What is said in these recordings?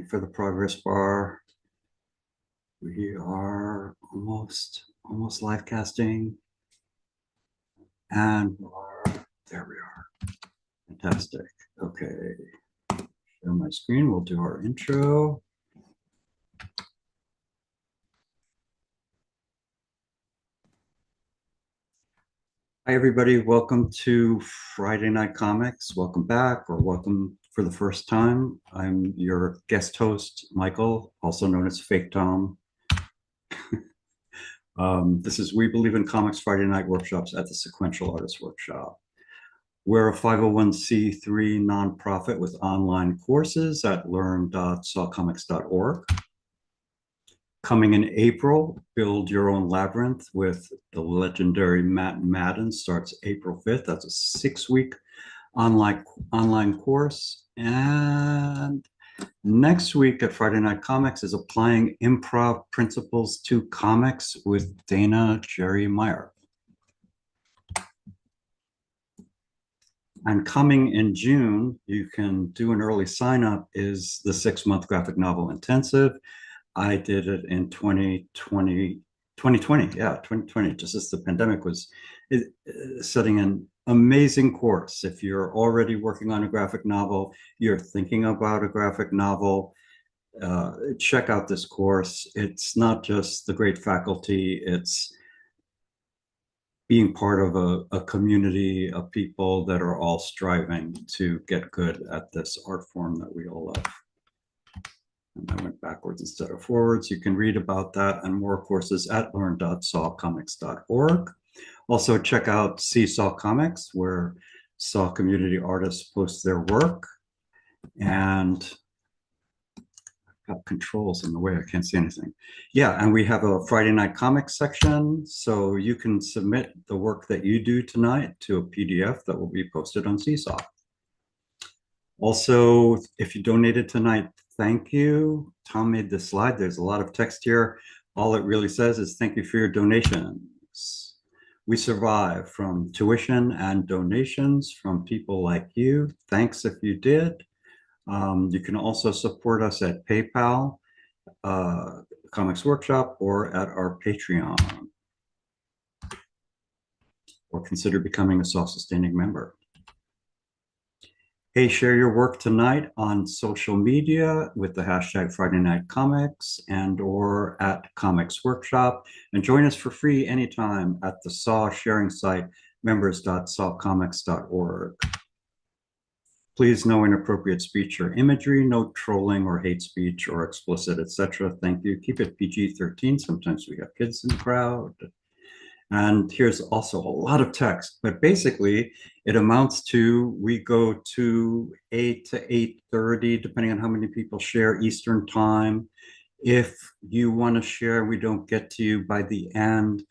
waiting for the progress bar. We are almost live casting. And there we are. Fantastic. Okay. Share my screen. We'll do our intro. Hi, everybody. Welcome to Friday Night Comics. Welcome back, or welcome for the first time. I'm your guest host, Michael, also known as Fake Tom. This is We Believe in Comics Friday Night Workshops at the Sequential Artists Workshop. We're a 501c3 nonprofit with online courses at learn.sawcomics.org. Coming in April, Build Your Own Labyrinth with the legendary Matt Madden starts April 5th. That's a 6-week online course. And next week at Friday Night Comics is Applying Improv Principles to Comics with Dana Jerry Meyer. And coming in June, you can do an early sign up, is the 6-month graphic novel intensive. I did it in 2020, just as the pandemic was setting an amazing course. If you're already working on a graphic novel, you're thinking about a graphic novel, check out this course. It's not just the great faculty, it's being part of a community of people that are all striving to get good at this art form that we all love. And I went backwards instead of forwards. You can read about that and more courses at learn.sawcomics.org. Also check out Seesaw Comics, where Saw community artists post their work. And I've got controls in the way, I can't see anything. Yeah, and we have a Friday Night Comics section, so you can submit the work that you do tonight to a PDF that will be posted on Seesaw. Also, if you donated tonight, thank you. Tom made this slide. There's a lot of text here. All it really says is thank you for your donations. We survive from tuition and donations from people like you. Thanks if you did. You can also support us at PayPal, Comics Workshop, or at our Patreon. Or consider becoming a self-sustaining member. Hey, share your work tonight on social media with the hashtag Friday Night Comics and or at Comics Workshop, and join us for free anytime at the Saw sharing site, members.sawcomics.org. Please, no inappropriate speech or imagery, no trolling or hate speech or explicit, etc. Thank you. Keep it PG-13. Sometimes we have kids in the crowd. And here's also a lot of text, but basically it amounts to, we go to 8 to 8:30, depending on how many people share Eastern time. If you want to share, we don't get to you by the end,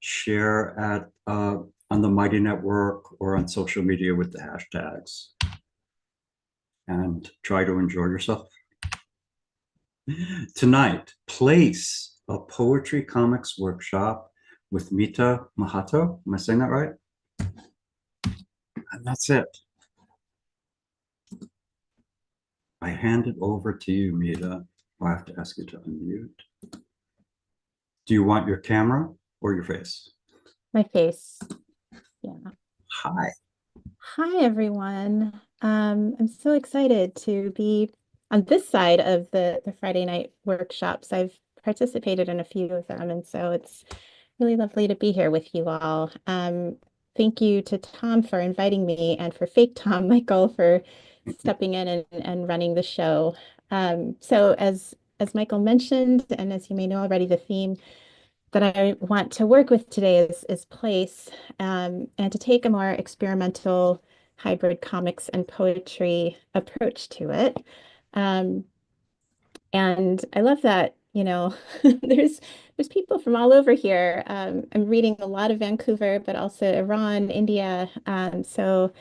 share at on the Mighty Network or on social media with the hashtags. And try to enjoy yourself. Tonight, place a poetry comics workshop with Mita, Mahato. Am I saying that right? And that's it. I hand it over to you, Mita. I have to ask you to unmute. Do you want your camera or your face? My face. Yeah. Hi. Hi, everyone. I'm so excited to be on this side of the Friday night workshops. I've participated in a few of them, and so it's really lovely to be here with you all. Thank you to Tom for inviting me, and for Fake Tom, Michael, for stepping in and running the show. So as Michael mentioned, and as you may know already, the theme that I want to work with today is place, and to take a more experimental hybrid comics and poetry approach to it. And I love that, there's people from all over here. I'm reading a lot of Vancouver, but also Iran, India. So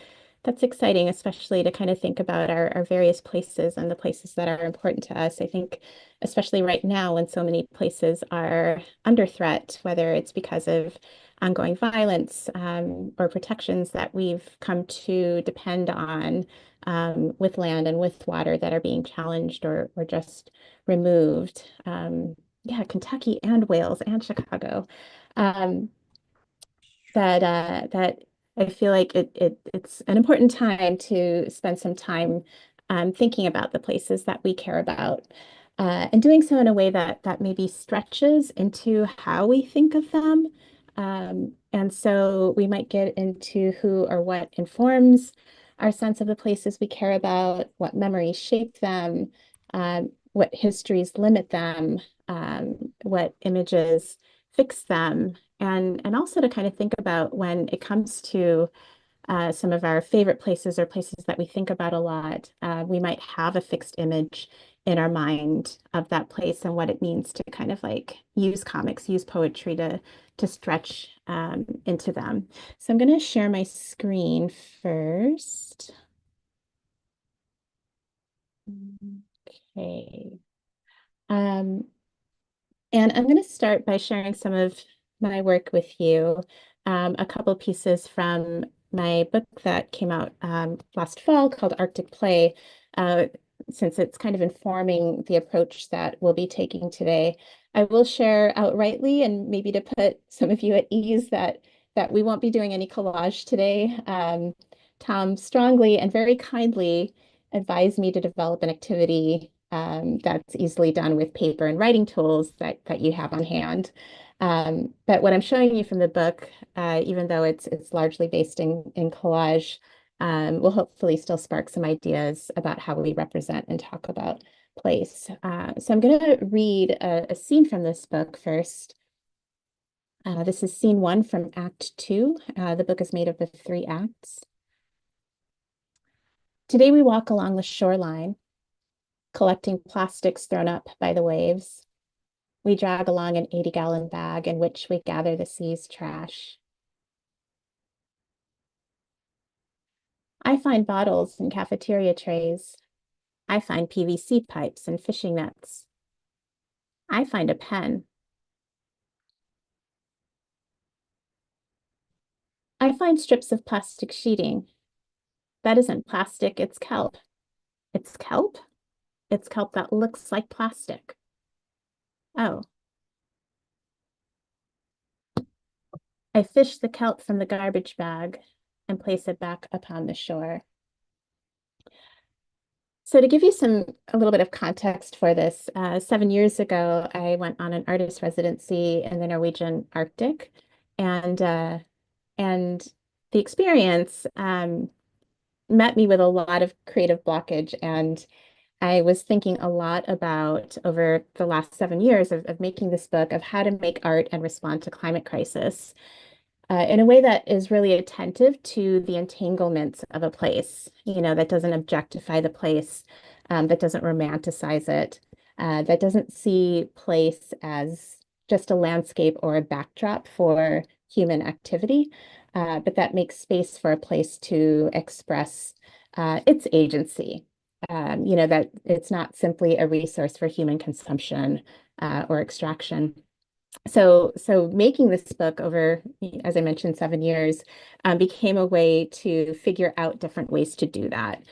that's exciting, especially to kind of think about our various places and the places that are important to us. I think, especially right now when so many places are under threat, whether it's because of ongoing violence or protections that we've come to depend on with land and with water that are being challenged or just removed. Yeah, Kentucky and Wales and Chicago. Um, that I feel like it's an important time to spend some time thinking about the places that we care about, and doing so in a way that maybe stretches into how we think of them. And so we might get into who or what informs our sense of the places we care about, what memories shape them, what histories limit them, what images fix them, and also to kind of think about when it comes to some of our favorite places or places that we think about a lot, we might have a fixed image in our mind of that place and what it means to kind of like use comics, use poetry to stretch into them. So I'm going to share my screen first. Okay. Um, And I'm going to start by sharing some of my work with you. A couple pieces from my book that came out last fall called Arctic Play, uh, since it's kind of informing the approach that we'll be taking today. I will share outrightly and maybe to put some of you at ease that we won't be doing any collage today. Tom strongly and very kindly advised me to develop an activity that's easily done with paper and writing tools that you have on hand. But what I'm showing you from the book, even though it's largely based in collage, will hopefully still spark some ideas about how we represent and talk about place. So I'm going to read a scene from this book first. This is scene 1 from Act 2. The book is made up of 3 acts. Today we walk along the shoreline, collecting plastics thrown up by the waves. We drag along an 80-gallon bag in which we gather the sea's trash. I find bottles and cafeteria trays. I find PVC pipes and fishing nets. I find a pen. I find strips of plastic sheeting. That isn't plastic, it's kelp. It's kelp? It's kelp that looks like plastic. Oh. I fish the kelp from the garbage bag and place it back upon the shore. So to give you a little bit of context for this, 7 years ago, I went on an artist residency in the Norwegian Arctic, and and the experience met me with a lot of creative blockage, and I was thinking a lot about over the last 7 years of making this book of how to make art and respond to climate crisis in a way that is really attentive to the entanglements of a place, that doesn't objectify the place, that doesn't romanticize it, that doesn't see place as just a landscape or a backdrop for human activity, but that makes space for a place to express its agency. That it's not simply a resource for human consumption or extraction. So making this book over, as I mentioned, 7 years, became a way to figure out different ways to do that,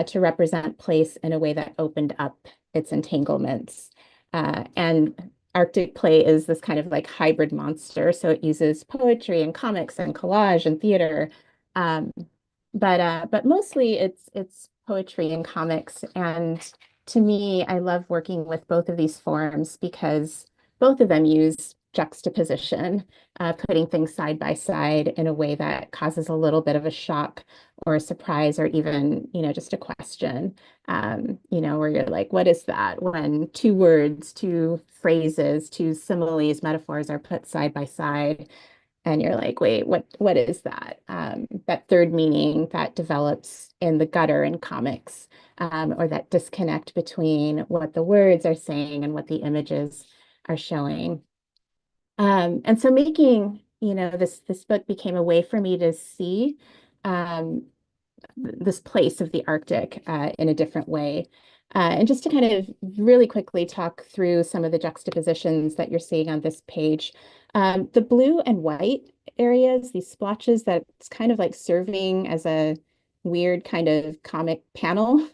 to represent place in a way that opened up its entanglements. And Arctic Play is this kind of like hybrid monster. So it uses poetry and comics and collage and theater. Um, but mostly it's poetry and comics. And to me, I love working with both of these forms because both of them use juxtaposition, putting things side by side in a way that causes a little bit of a shock or a surprise or even, just a question, where you're like, what is that? When two words, two phrases, two similes, metaphors are put side by side, and you're like, wait, what is that? That third meaning that develops in the gutter in comics, or that disconnect between what the words are saying and what the images are showing. And so making, this book became a way for me to see um, this place of the Arctic in a different way. And just to kind of really quickly talk through some of the juxtapositions that you're seeing on this page. The blue and white areas, these splotches that's kind of like serving as a weird kind of comic panel.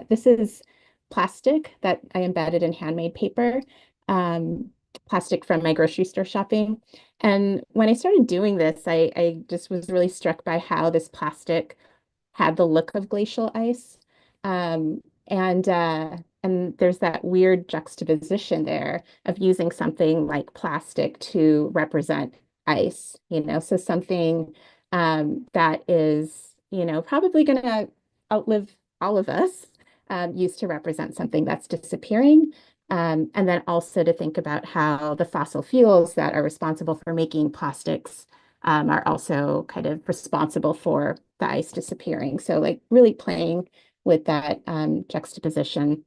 This is plastic that I embedded in handmade paper, um, plastic from my grocery store shopping. And when I started doing this, I just was really struck by how this plastic had the look of glacial ice. Um, and there's that weird juxtaposition there of using something like plastic to represent ice, so something that is, probably going to outlive all of us, used to represent something that's disappearing. And then also to think about how the fossil fuels that are responsible for making plastics are also kind of responsible for the ice disappearing. So like really playing with that juxtaposition.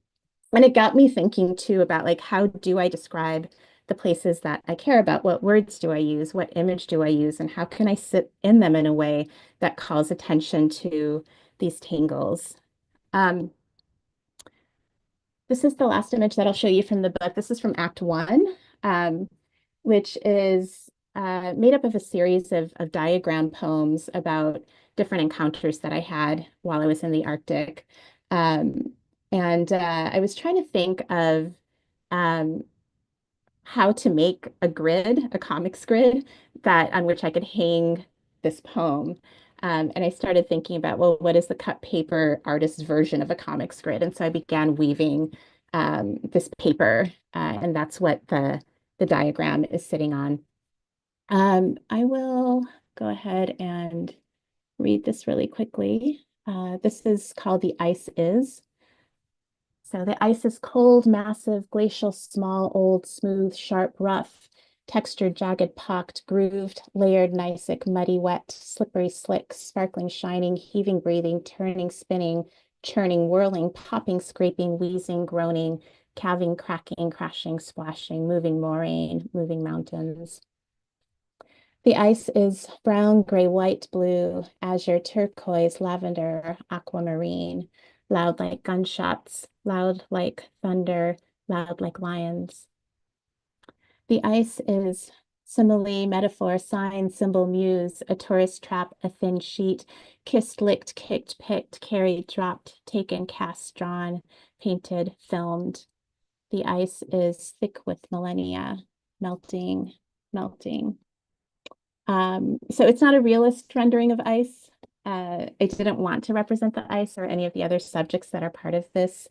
And it got me thinking too about like, how do I describe the places that I care about? What words do I use? What image do I use? And how can I sit in them in a way that calls attention to these tangles? Um, this is the last image that I'll show you from the book. This is from Act One, which is made up of a series of diagram poems about different encounters that I had while I was in the Arctic. Um, and I was trying to think of um, how to make a grid, a comics grid, that on which I could hang this poem. And I started thinking about, well, what is the cut paper artist's version of a comics grid? And so I began weaving this paper, and that's what the diagram is sitting on. I will go ahead and read this really quickly. This is called The Ice Is. So the ice is cold, massive, glacial, small, old, smooth, sharp, rough, textured, jagged, pocked, grooved, layered, gneissic, muddy, wet, slippery, slick, sparkling, shining, heaving, breathing, turning, spinning, churning, whirling, popping, scraping, wheezing, groaning, calving, cracking, crashing, splashing, moving moraine, moving mountains. The ice is brown, gray, white, blue, azure, turquoise, lavender, aquamarine, loud like gunshots, loud like thunder, loud like lions. The ice is simile, metaphor, sign, symbol, muse, a tourist trap, a thin sheet, kissed, licked, kicked, picked, carried, dropped, taken, cast, drawn, painted, filmed. The ice is thick with millennia, melting, melting. So it's not a realist rendering of ice. I didn't want to represent the ice or any of the other subjects that are part of this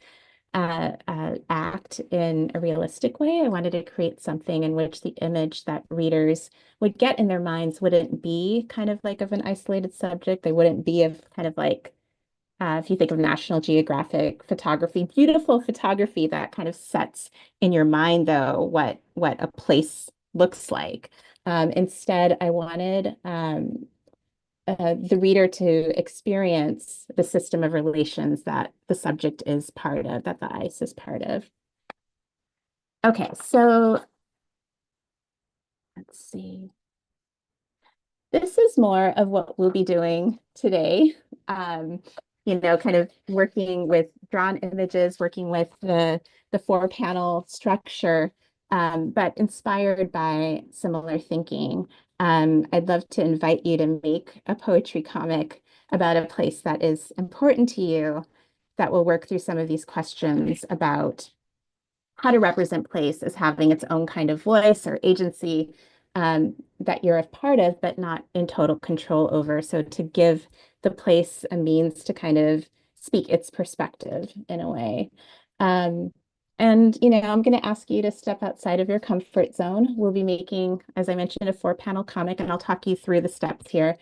act in a realistic way. I wanted to create something in which the image that readers would get in their minds wouldn't be kind of like of an isolated subject. They wouldn't be of kind of like, if you think of National Geographic photography, beautiful photography that kind of sets in your mind, though, what a place looks like. Instead, I wanted the reader to experience the system of relations that the subject is part of, that the ice is part of. Okay, so let's see. This is more of what we'll be doing today. Um, kind of working with drawn images, working with the four panel structure, but inspired by similar thinking. I'd love to invite you to make a poetry comic about a place that is important to you that will work through some of these questions about how to represent place as having its own kind of voice or agency, that you're a part of, but not in total control over. So to give the place a means to kind of speak its perspective in a way. Um, and, I'm going to ask you to step outside of your comfort zone. We'll be making, as I mentioned, a four-panel comic, and I'll talk you through the steps here,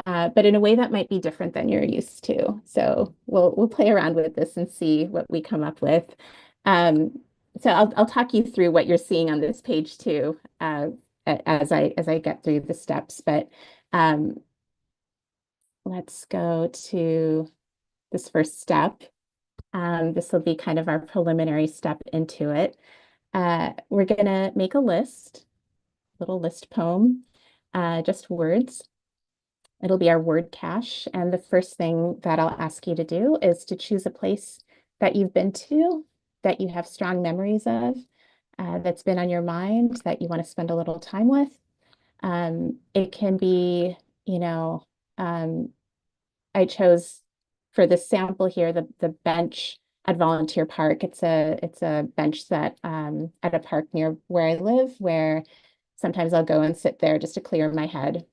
but in a way that might be different than you're used to. So we'll play around with this and see what we come up with. Um, so I'll talk you through what you're seeing on this page too, as I get through the steps. But um, let's go to this first step. This will be kind of our preliminary step into it. We're gonna make a list, little list poem, just words. It'll be our word cache. And the first thing that I'll ask you to do is to choose a place that you've been to, that you have strong memories of, that's been on your mind, that you want to spend a little time with. It can be, you know, um, I chose for this sample here the bench at Volunteer Park. It's a bench that at a park near where I live, where sometimes I'll go and sit there just to clear my head.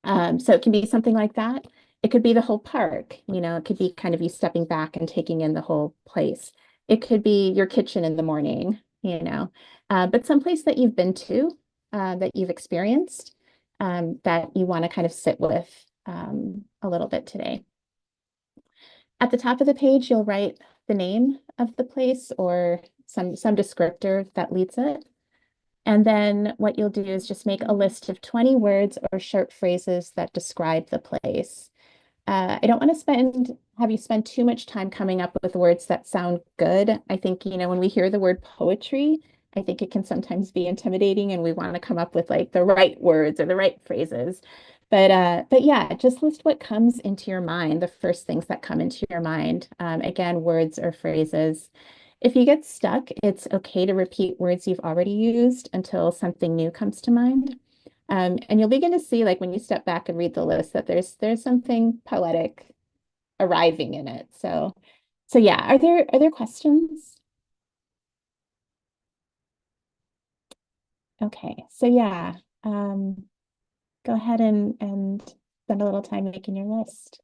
So it can be something like that. It could be the whole park, you know, it could be kind of you stepping back and taking in the whole place. It could be your kitchen in the morning, you know, but someplace that you've been to, that you've experienced, that you want to kind of sit with a little bit today. At the top of the page, you'll write the name of the place or some descriptor that leads it. And then what you'll do is just make a list of 20 words or short phrases that describe the place. I don't want to have you spend too much time coming up with words that sound good. I think, you know, when we hear the word poetry, I think it can sometimes be intimidating and we want to come up with like the right words or the right phrases. But yeah, just list what comes into your mind, the first things that come into your mind. Again, words or phrases. If you get stuck, it's okay to repeat words you've already used until something new comes to mind. And you'll begin to see, like when you step back and read the list, that there's something poetic arriving in it. So yeah, are there questions? Okay, so yeah, go ahead and spend a little time making your list.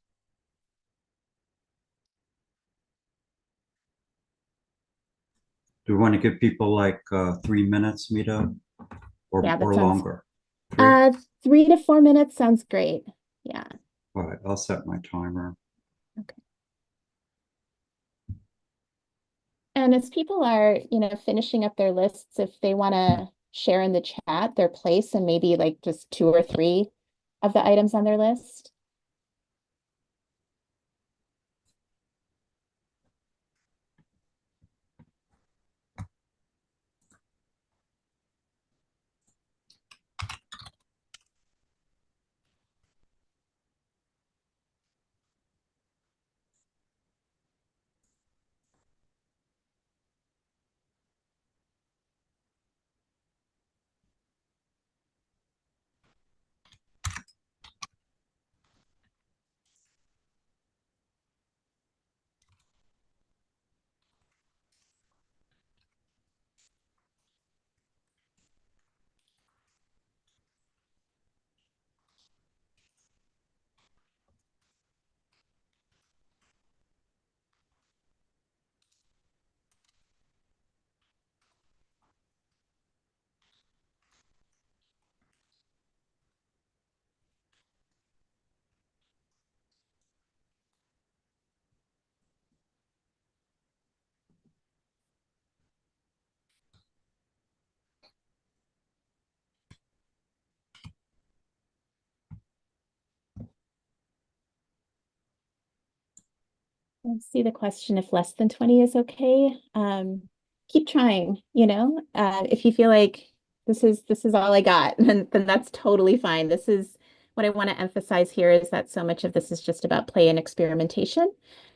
Do we want to give people like 3 minutes, Mita, Yeah, that or sounds longer? Three? uh 3 to 4 minutes sounds great. Yeah. All right, I'll set my timer. Okay. And as people are, you know, finishing up their lists, if they want to share in the chat their place and maybe like just two or three of the items on their list. I see the question if less than 20 is okay. Keep trying, you know. If you feel like this is all I got, then that's totally fine. This is what I want to emphasize here is that so much of this is just about play and experimentation.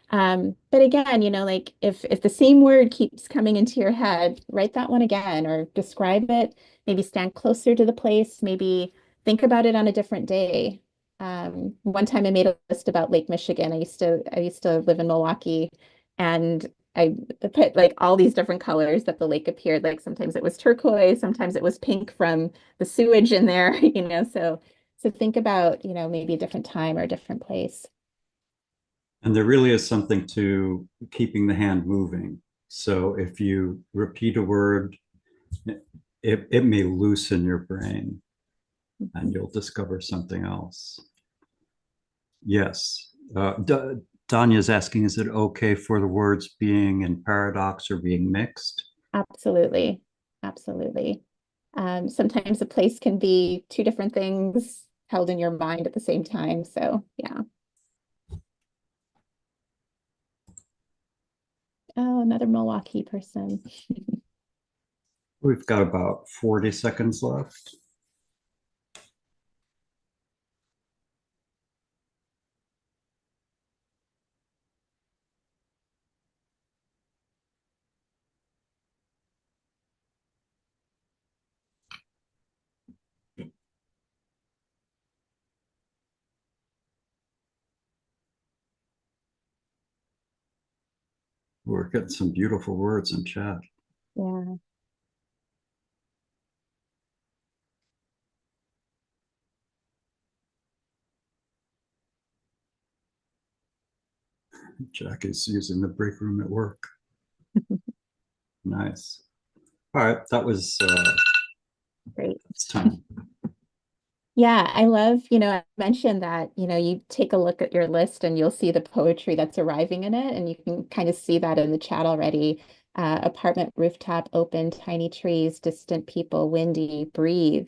But again, you know, like if the same word keeps coming into your head, write that one again or describe it, maybe stand closer to the place, maybe think about it on a different day. One time I made a list about Lake Michigan. I used to live in Milwaukee and I put like all these different colors that the lake appeared. Like sometimes it was turquoise, sometimes it was pink from the sewage in there, you know. So think about, you know, maybe a different time or a different place. And there really is something to keeping the hand moving. So if you repeat a word, it may loosen your brain and you'll discover something else. Yes. Danya's asking, is it okay for the words being in paradox or being mixed? Absolutely. Absolutely. Sometimes a place can be two different things held in your mind at the same time. So yeah. Oh, another Milwaukee person. We've got about 40 seconds left. We're getting some beautiful words in chat. Yeah. Jackie's using the break room at work. Nice. All right, that was Great. it's time. Yeah, I love, I mentioned that, you take a look at your list and you'll see the poetry that's arriving in it. And you can kind of see that in the chat already. Apartment rooftop, open, tiny trees, distant people, windy, breathe.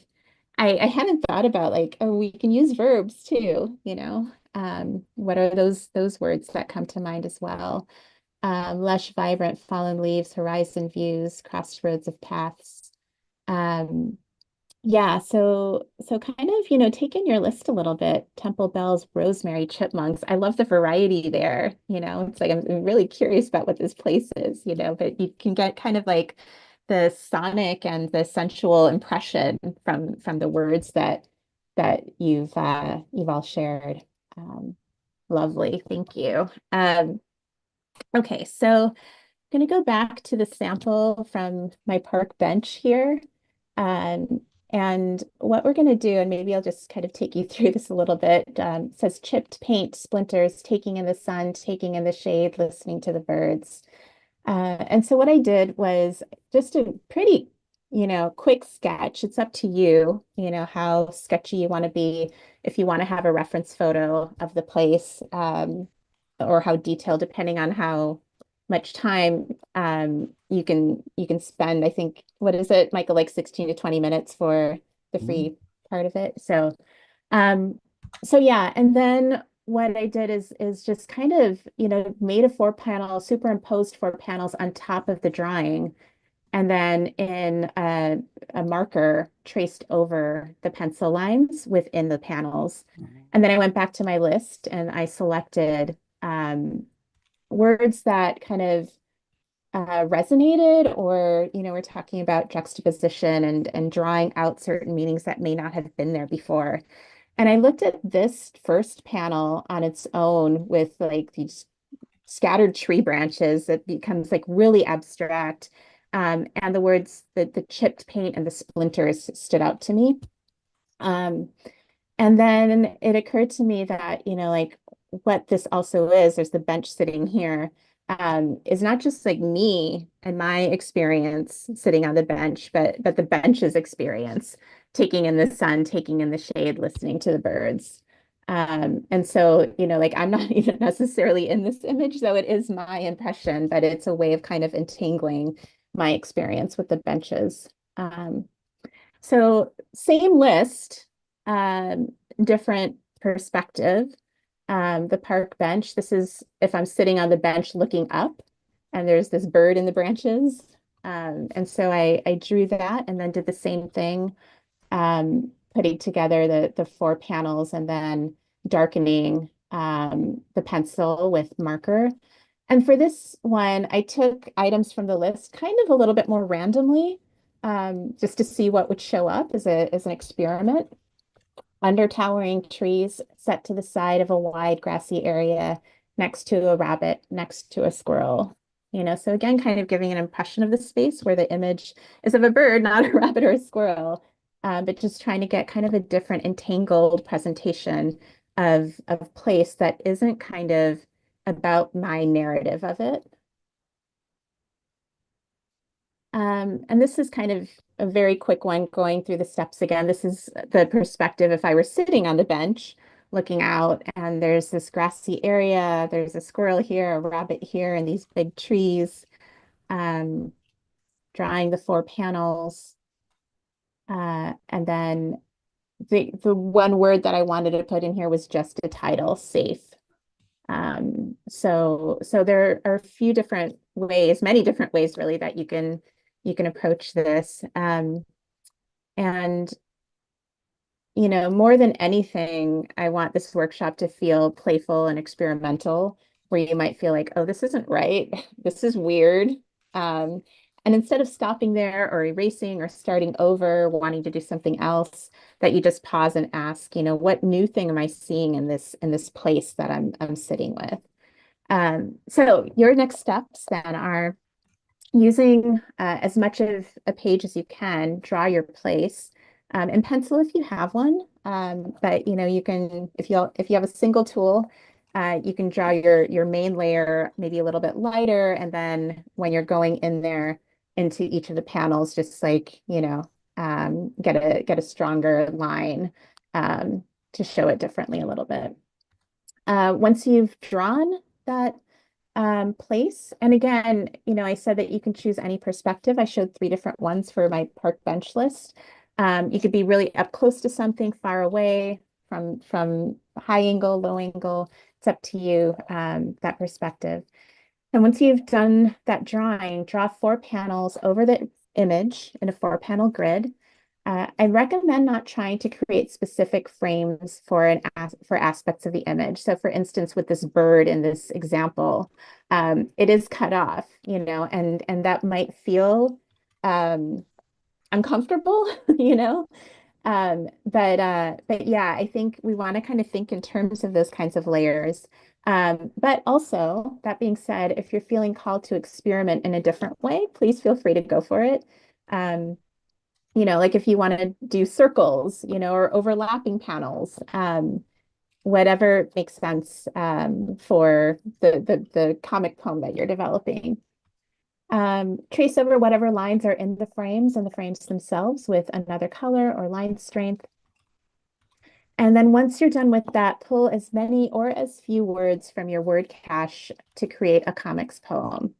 I hadn't thought about like, oh, we can use verbs too. What are those words that come to mind as well? Lush, vibrant, fallen leaves, horizon views, crossroads of paths. Um, yeah, so kind of, take in your list a little bit. Temple bells, rosemary, chipmunks. I love the variety there. It's like I'm really curious about what this place is, but you can get kind of like the sonic and the sensual impression from the words that you've all shared. Um, Lovely, thank you. Okay, so going to go back to the sample from my park bench here. Um, and what we're going to do, and maybe I'll just kind of take you through this a little bit, it says chipped paint, splinters, taking in the sun, taking in the shade, listening to the birds. And so what I did was just a pretty, quick sketch. It's up to you, how sketchy you want to be, if you want to have a reference photo of the place, or how detailed, depending on how much time you can spend. I think, what is it, Michael, like 16 to 20 minutes for the Mm, free part of it. Um, so yeah, and then what I did is just kind of, made a four panel, superimposed four panels on top of the drawing, and then in a marker traced over the pencil lines within the panels. And then I went back to my list and I selected words that kind of resonated, or we're talking about juxtaposition and drawing out certain meanings that may not have been there before. And I looked at this first panel on its own with like these scattered tree branches that becomes like really abstract. And the words, the chipped paint and the splinters stood out to me. Um, and then it occurred to me that, like what this also is, there's the bench sitting here, is not just like me and my experience sitting on the bench, but the bench's experience, taking in the sun, taking in the shade, listening to the birds. And so, like I'm not even necessarily in this image, though it is my impression, but it's a way of kind of entangling my experience with the benches. So same list, um, different perspective. The park bench, this is if I'm sitting on the bench looking up and there's this bird in the branches. And so I drew that and then did the same thing, putting together the four panels and then darkening the pencil with marker. And for this one, I took items from the list kind of a little bit more randomly, just to see what would show up as an experiment. Under towering trees set to the side of a wide grassy area, next to a rabbit, next to a squirrel. So again, kind of giving an impression of the space where the image is of a bird, not a rabbit or a squirrel, but just trying to get kind of a different entangled presentation of place that isn't kind of about my narrative of it. And this is kind of a very quick one going through the steps again. This is the perspective if I were sitting on the bench looking out, and there's this grassy area, there's a squirrel here, a rabbit here, and these big trees. Um, Drawing the four panels. And then the one word that I wanted to put in here was just a title, safe. So there are a few different ways, many different ways really that you can approach this. And more than anything, I want this workshop to feel playful and experimental, where you might feel like, oh, this isn't right. This is weird. Um, and instead of stopping there or erasing or starting over, wanting to do something else, that you just pause and ask, what new thing am I seeing in this place that I'm sitting with? So your next steps then are using as much of a page as you can, draw your place, and pencil if you have one. But you know, you can if you have a single tool, you can draw your main layer maybe a little bit lighter, and then when you're going in there into each of the panels, just like get a stronger line to show it differently a little bit. Once you've drawn that place. And again, I said that you can choose any perspective. I showed three different ones for my park bench list. You could be really up close to something, far away, from high angle, low angle. It's up to you, that perspective. And once you've done that drawing, draw 4 panels over the image in a 4-panel grid. I recommend not trying to create specific frames for aspects of the image. So for instance, with this bird in this example, it is cut off, and that might feel uncomfortable, you know. But yeah, I think we want to kind of think in terms of those kinds of layers. But also, that being said, if you're feeling called to experiment in a different way, please feel free to go for it. Um, like if you want to do circles, or overlapping panels, whatever makes sense for the comic poem that you're developing. Trace over whatever lines are in the frames and the frames themselves with another color or line strength. And then once you're done with that, pull as many or as few words from your word cache to create a comics poem.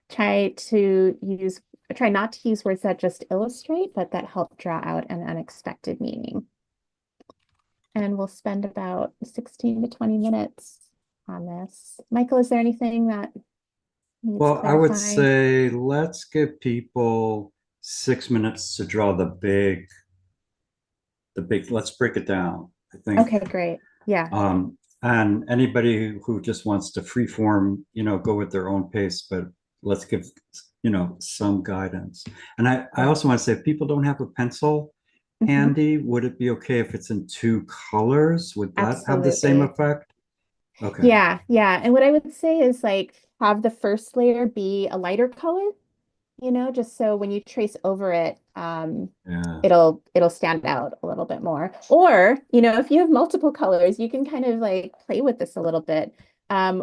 Try not to use words that just illustrate, but that help draw out an unexpected meaning. And we'll spend about 16 to 20 minutes on this. Michael, is there anything that needs Well, I would clarifying? say let's give people 6 minutes to draw let's break it down. I think, Okay, great. Yeah. and anybody who just wants to free form, go with their own pace, but let's give, some guidance. And I Great. also want to say if people don't have a pencil Mhm. handy, would it be okay if it's in 2 colors? Would that have the same Absolutely. effect? Okay. Yeah, yeah. And what I would say is like have the first layer be a lighter color, just so when you trace over it, Yeah. it'll stand out a little bit more. Or, if you have multiple colors, you can kind of like play with this a little bit.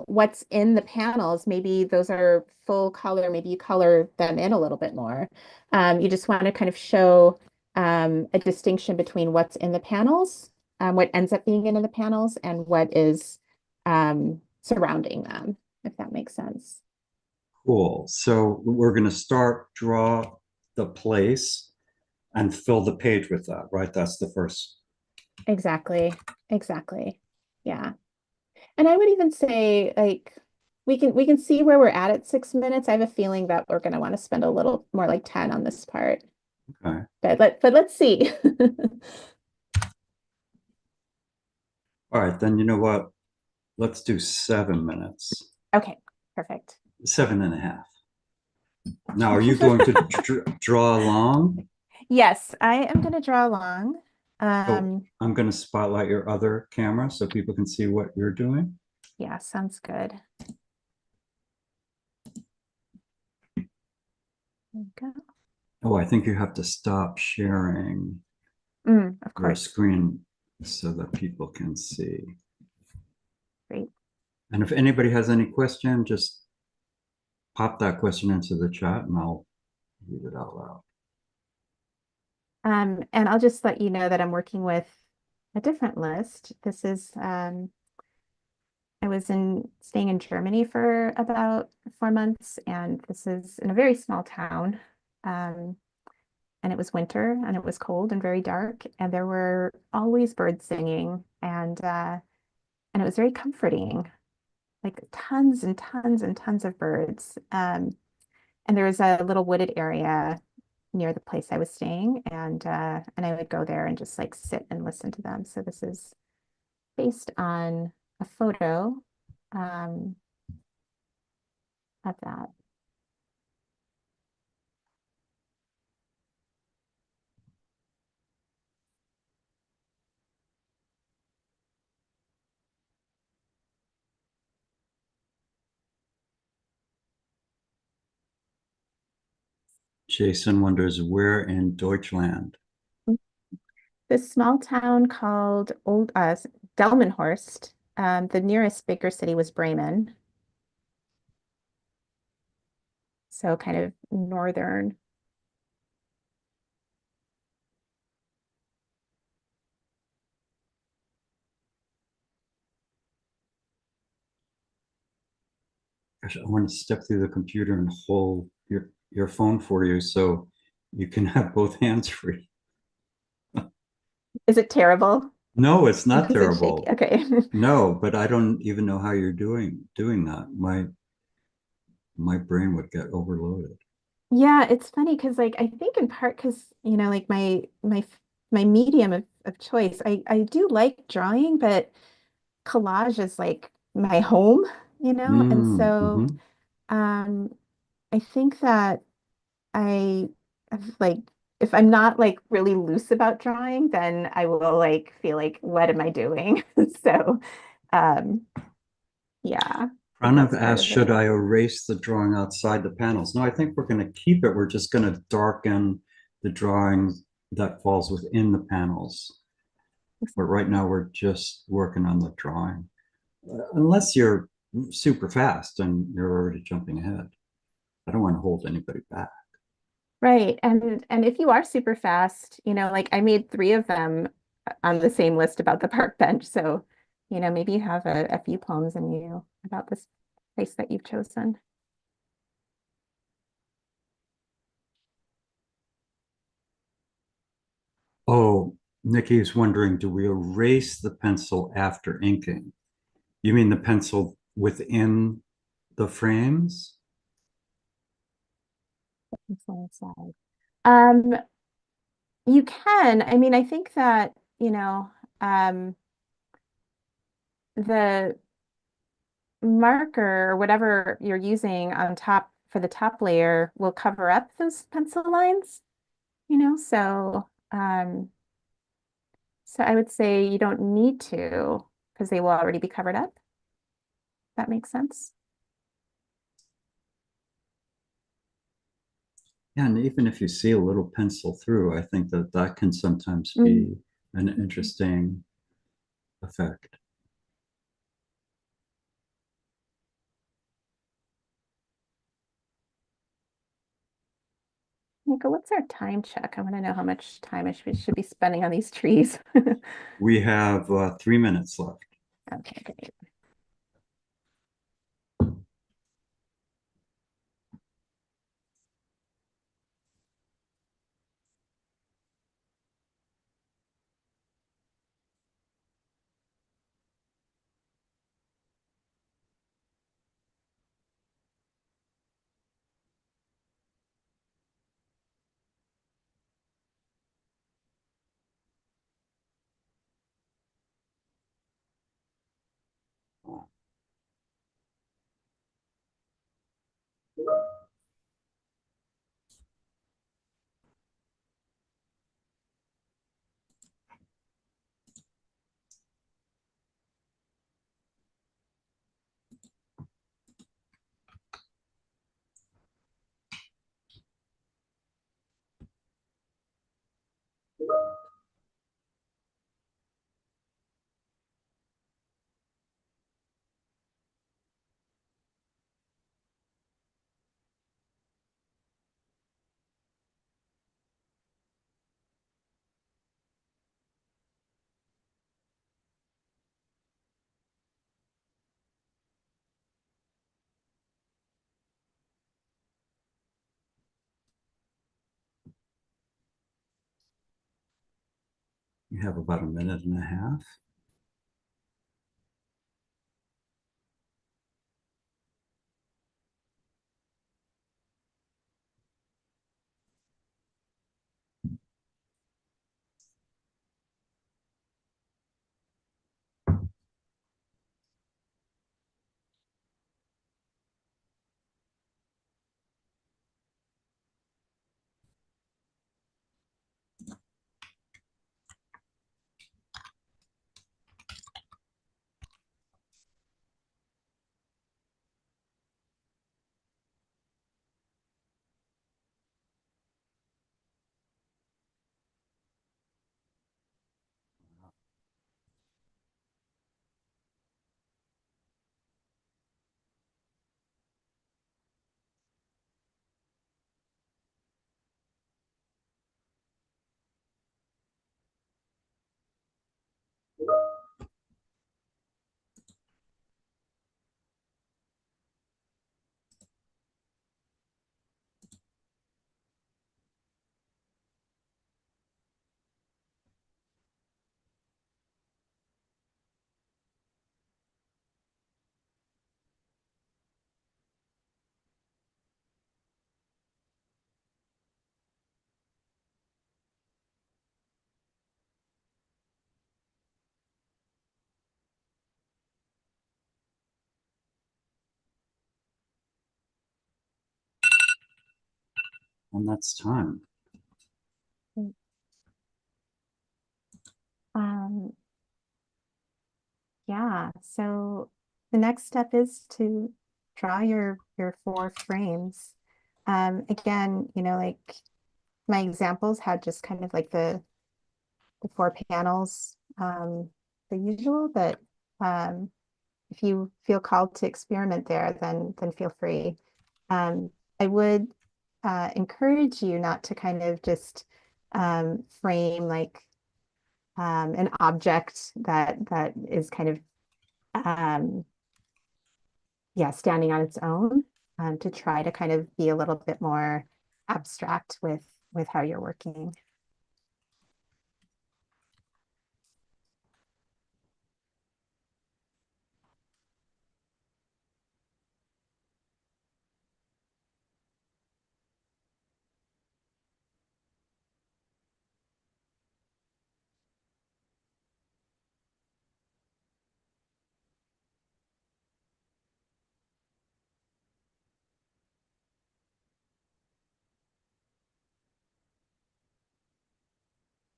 What's in the panels, maybe those are full color, maybe you color them in a little bit more. You just want to kind of show a distinction between what's in the panels, what ends up being in the panels, and what is surrounding them, if that makes sense. Cool. So we're going to draw the place and fill the page with that, right? That's the first. Exactly. Exactly. Yeah. And I would even say like we can see where we're at 6 minutes. I have a feeling that we're going to want to spend a little more like 10 on this part. Okay. But let's see. All right. Then you know what? Let's do 7 minutes, Okay, perfect. 7.5. Now, are you going to draw along? Yes, I am going to draw along. Oh, Um, I'm going to spotlight your other camera so people can see what you're doing. yeah, sounds good. There we go. Oh, I think you have to stop sharing Of your course. screen so that people can see. Great. And if anybody has any question, just pop that question into the chat and I'll read it out loud. And I'll just let you know that I'm working with a different list. This is I was staying in Germany for about 4 months, and this is in a very small town. Um, and it was winter, and it was cold and very dark, and there were always birds singing, and it was very comforting, like tons and tons and tons of birds. And there was a little wooded area near the place I was staying, and I would go there and just like sit and listen to them. So this is based on a photo um, of that. Jason wonders where in Deutschland. This small town called Old Delmenhorst. The nearest bigger city was Bremen, so kind of northern. Gosh, I want to step through the computer and hold your phone for you so you can have both hands free. Is it terrible? No, it's not Is it shaky? terrible. Okay. No, but I don't even know how you're doing that. My brain would get overloaded. Yeah, it's funny because like I think in part because like my medium of choice, I do like drawing, but collage is like my home, and so Mm-hmm. um I think that I like if I'm not like really loose about drawing, then I will like feel like what am I doing? So um yeah, I think Pranav that's part asked, of should it. I erase the drawing outside the panels? No, I think we're going to keep it. We're just going to darken the drawing that falls within the panels. But right now we're just working on the drawing. Unless you're super fast and you're already jumping ahead. I don't want to hold anybody back. Right. And if you are super fast, like I made three of them on the same list about the park bench. So, maybe you have a few poems in you about this place that you've chosen. Oh, Nikki is wondering, do we erase the pencil after inking? You mean the pencil within the frames? Influence side. Um, you can. I mean, I think that, the marker or whatever you're using on top for the top layer will cover up those pencil lines, so I would say you don't need to because they will already be covered up. That makes sense. Yeah, and even if you see a little pencil through, I think that that can sometimes Mm. be an Mhm. interesting effect. Nico, what's our time check? I want to know how much time I should be spending on these trees. We have 3 minutes left. Okay, great. We have about a minute and a half. And that's time. Um, yeah, so the next step is to draw your four frames. Again, like my examples had just kind of like the four panels, the usual, but um, if you feel called to experiment there, then feel free. I would encourage you not to kind of just frame like an object that is kind of um, yeah, standing on its own, to try to kind of be a little bit more abstract with how you're working.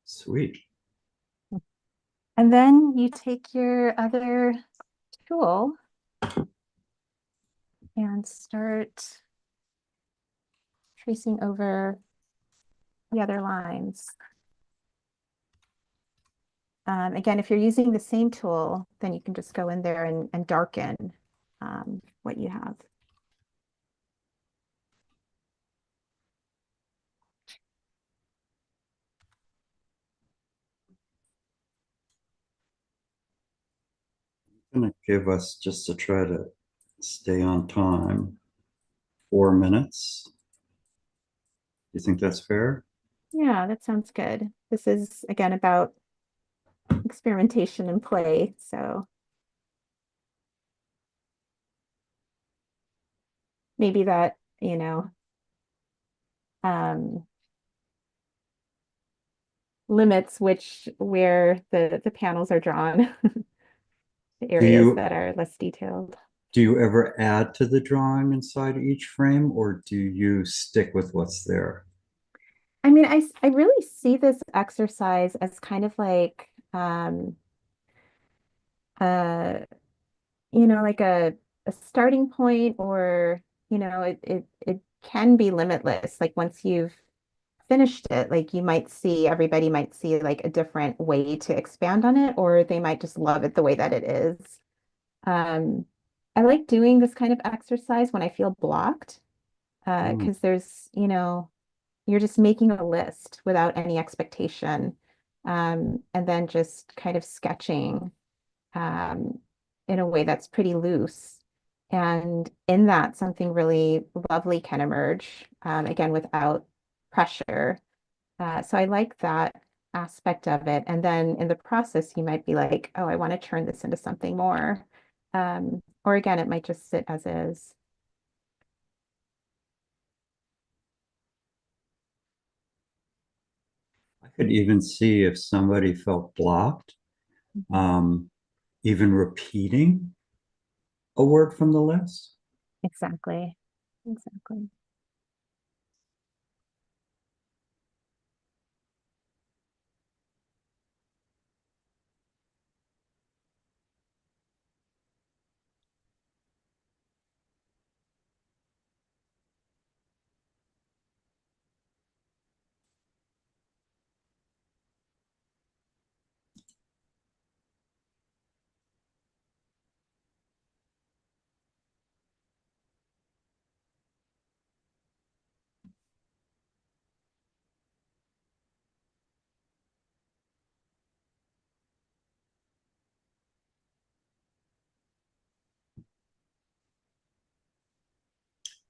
Sweet. And then you take your other tool and start tracing over the other lines. Again, if you're using the same tool, then you can just go in there and darken what you have. I'm going to give us, just to try to stay on time, 4 minutes. You think that's fair? Yeah, that sounds good. This is, again, about experimentation and play. So maybe that, um, limits where the panels are drawn, the Do areas you that are less detailed. do you ever add to the drawing inside each frame, or do you stick with what's there? I mean, I really see this exercise as kind of like uh like a starting point, or it can be limitless. Like once you've finished it, like everybody might see like a different way to expand on it, or they might just love it the way that it is. Um, I like doing this kind of exercise when I feel blocked, Hmm. because you're just making a list without any expectation, and then just kind of sketching um, in a way that's pretty loose. And in that, something really lovely can emerge, again, without pressure. So I like that aspect of it. And then in the process, you might be like, oh, I want to turn this into something more. Or again, it might just sit as is. I could even see if somebody felt blocked, Mhm. um, even repeating a word from the list. Exactly. Exactly.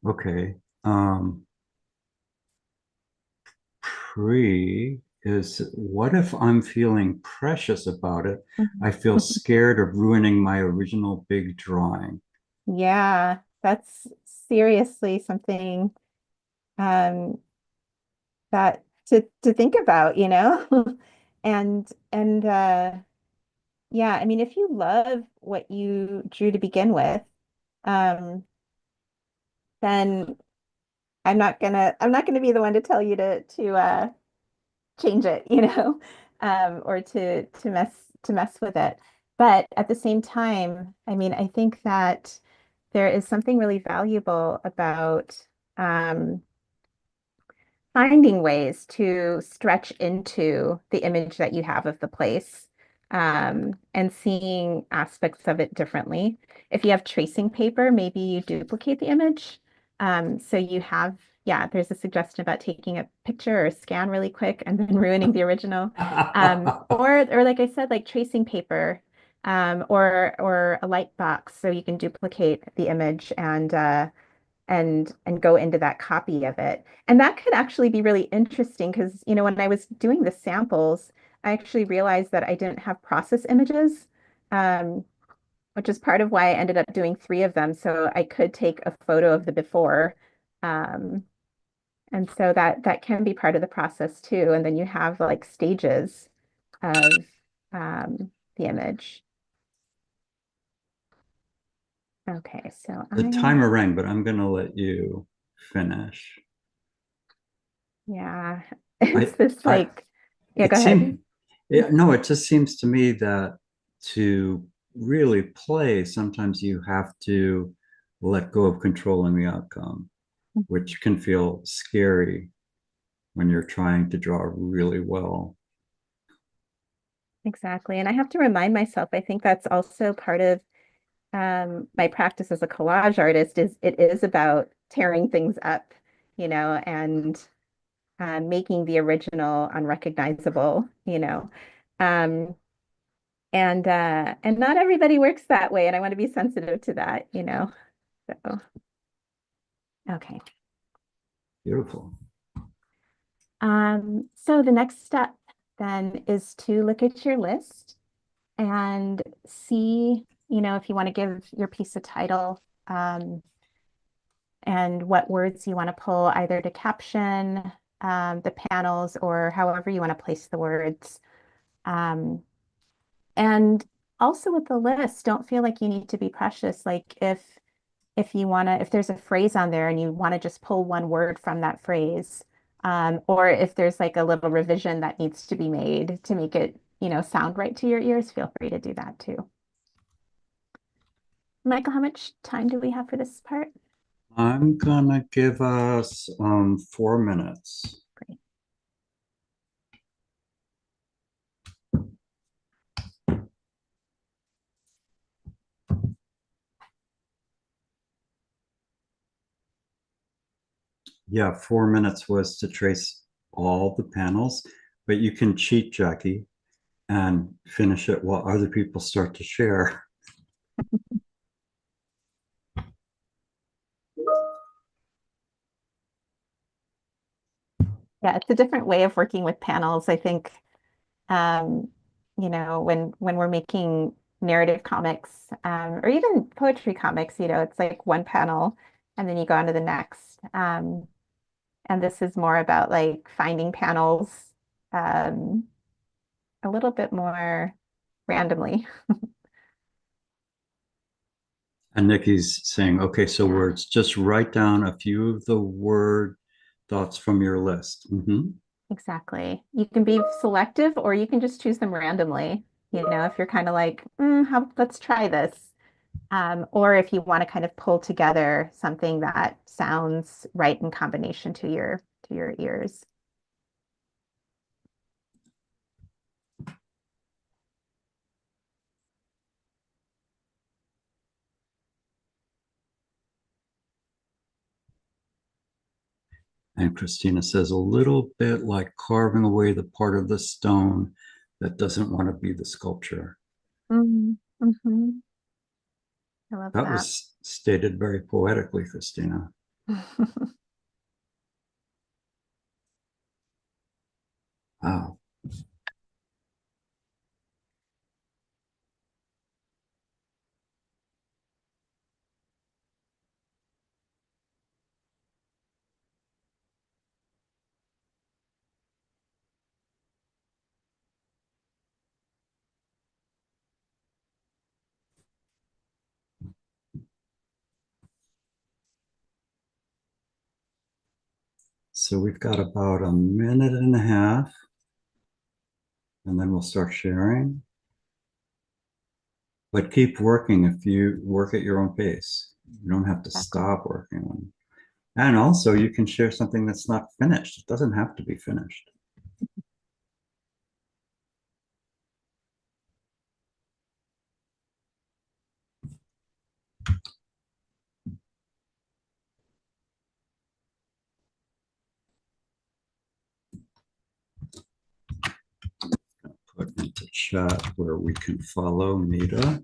Okay. Pre is, what if I'm feeling precious about it? I Mhm. feel scared of ruining my original big drawing. Yeah, that's seriously something um, that to think about, and yeah, I mean, if you love what you drew to begin with, um, then I'm not gonna be the one to tell you to change it, or to mess with it. But at the same time, I mean, I think that there is something really valuable about um, finding ways to stretch into the image that you have of the place, and seeing aspects of it differently. If you have tracing paper, maybe you duplicate the image. So you have, yeah, there's a suggestion about taking a picture or a scan really quick and then ruining the original. Or like I said, like tracing paper, or a light box, so you can duplicate the image and go into that copy of it. And that could actually be really interesting because, when I was doing the samples, I actually realized that I didn't have process images, um, which is part of why I ended up doing three of them. So I could take a photo of the before. Um, and so that can be part of the process too. And then you have like stages of the image. Okay, so The timer rang, but I'm going to let you finish. yeah, it's I, this I, like, yeah, it go ahead. seemed, yeah, no, it just seems to me that to really play, sometimes you have to let go of controlling the outcome, which can feel scary when you're trying to draw really well. Exactly. And I have to remind myself, I think that's also part of my practice as a collage artist is it is about tearing things up, and making the original unrecognizable, Um, and not everybody works that way, and I want to be sensitive to that. So okay. Beautiful. So the next step then is to look at your list and see, if you want to give your piece a title, and what words you want to pull either to caption the panels or however you want to place the words. Um, and also with the list, don't feel like you need to be precious. Like if there's a phrase on there and you want to just pull one word from that phrase, or if there's like a little revision that needs to be made to make it, sound right to your ears, feel free to do that too. Michael, how much time do we have for this part? I'm gonna give us 4 minutes. Great. Yeah, 4 minutes was to trace all the panels, but you can cheat, Jackie, and finish it while other people start to share. Yeah, it's a different way of working with panels. I think, um, when we're making narrative comics, or even poetry comics, it's like one panel and then you go on to the next. And this is more about like finding panels um, a little bit more randomly. And Nikki's saying, okay, so Yeah, words, just write down a few of the word thoughts from your list. exactly. You can be selective or you can just choose them randomly. If you're kind of like, let's try this. Or if you want to kind of pull together something that sounds right in combination to your ears. And Christina says, a little bit like carving away the part of the stone that doesn't want to be the sculpture. Mm-hmm. I love That that. was stated very poetically, Christina. Wow. So we've got about a minute and a half, and then we'll start sharing. But keep working if you work at your own pace. You don't have to stop working. And also, you can share something that's not finished. It doesn't have to be finished. Put into chat where we can follow Mita.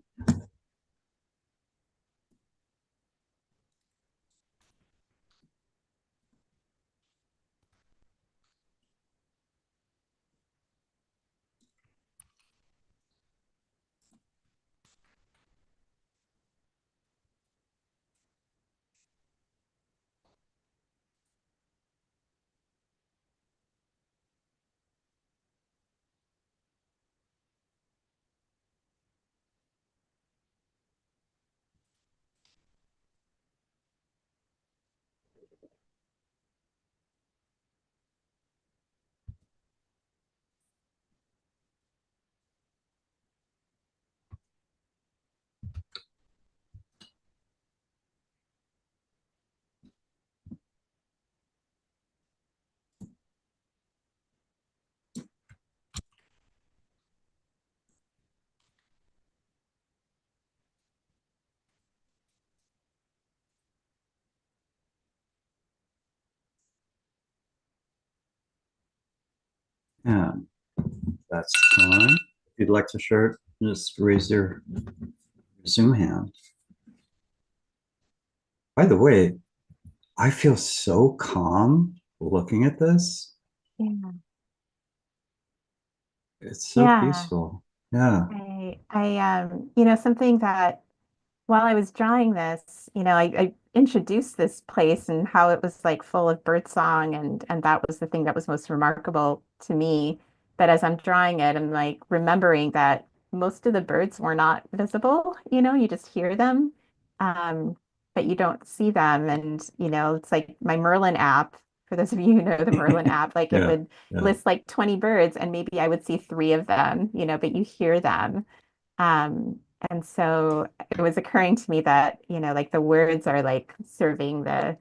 And that's fine. If you'd like to share, just raise your Zoom hand. By the way, I feel so calm looking at this. Yeah. It's so peaceful. Yeah. Something that while I was drawing this, I introduced this place and how it was like full of birdsong and that was the thing that was most remarkable to me. But as I'm drawing it, I'm like remembering that most of the birds were not visible, you just hear them, um, but you don't see them. And, it's like my Merlin app, for those of you who know the Merlin app, like it Yeah. would Yeah. list like 20 birds and maybe I would see three of them, but you hear them. Um, and so it was occurring to me that, like the words are like serving the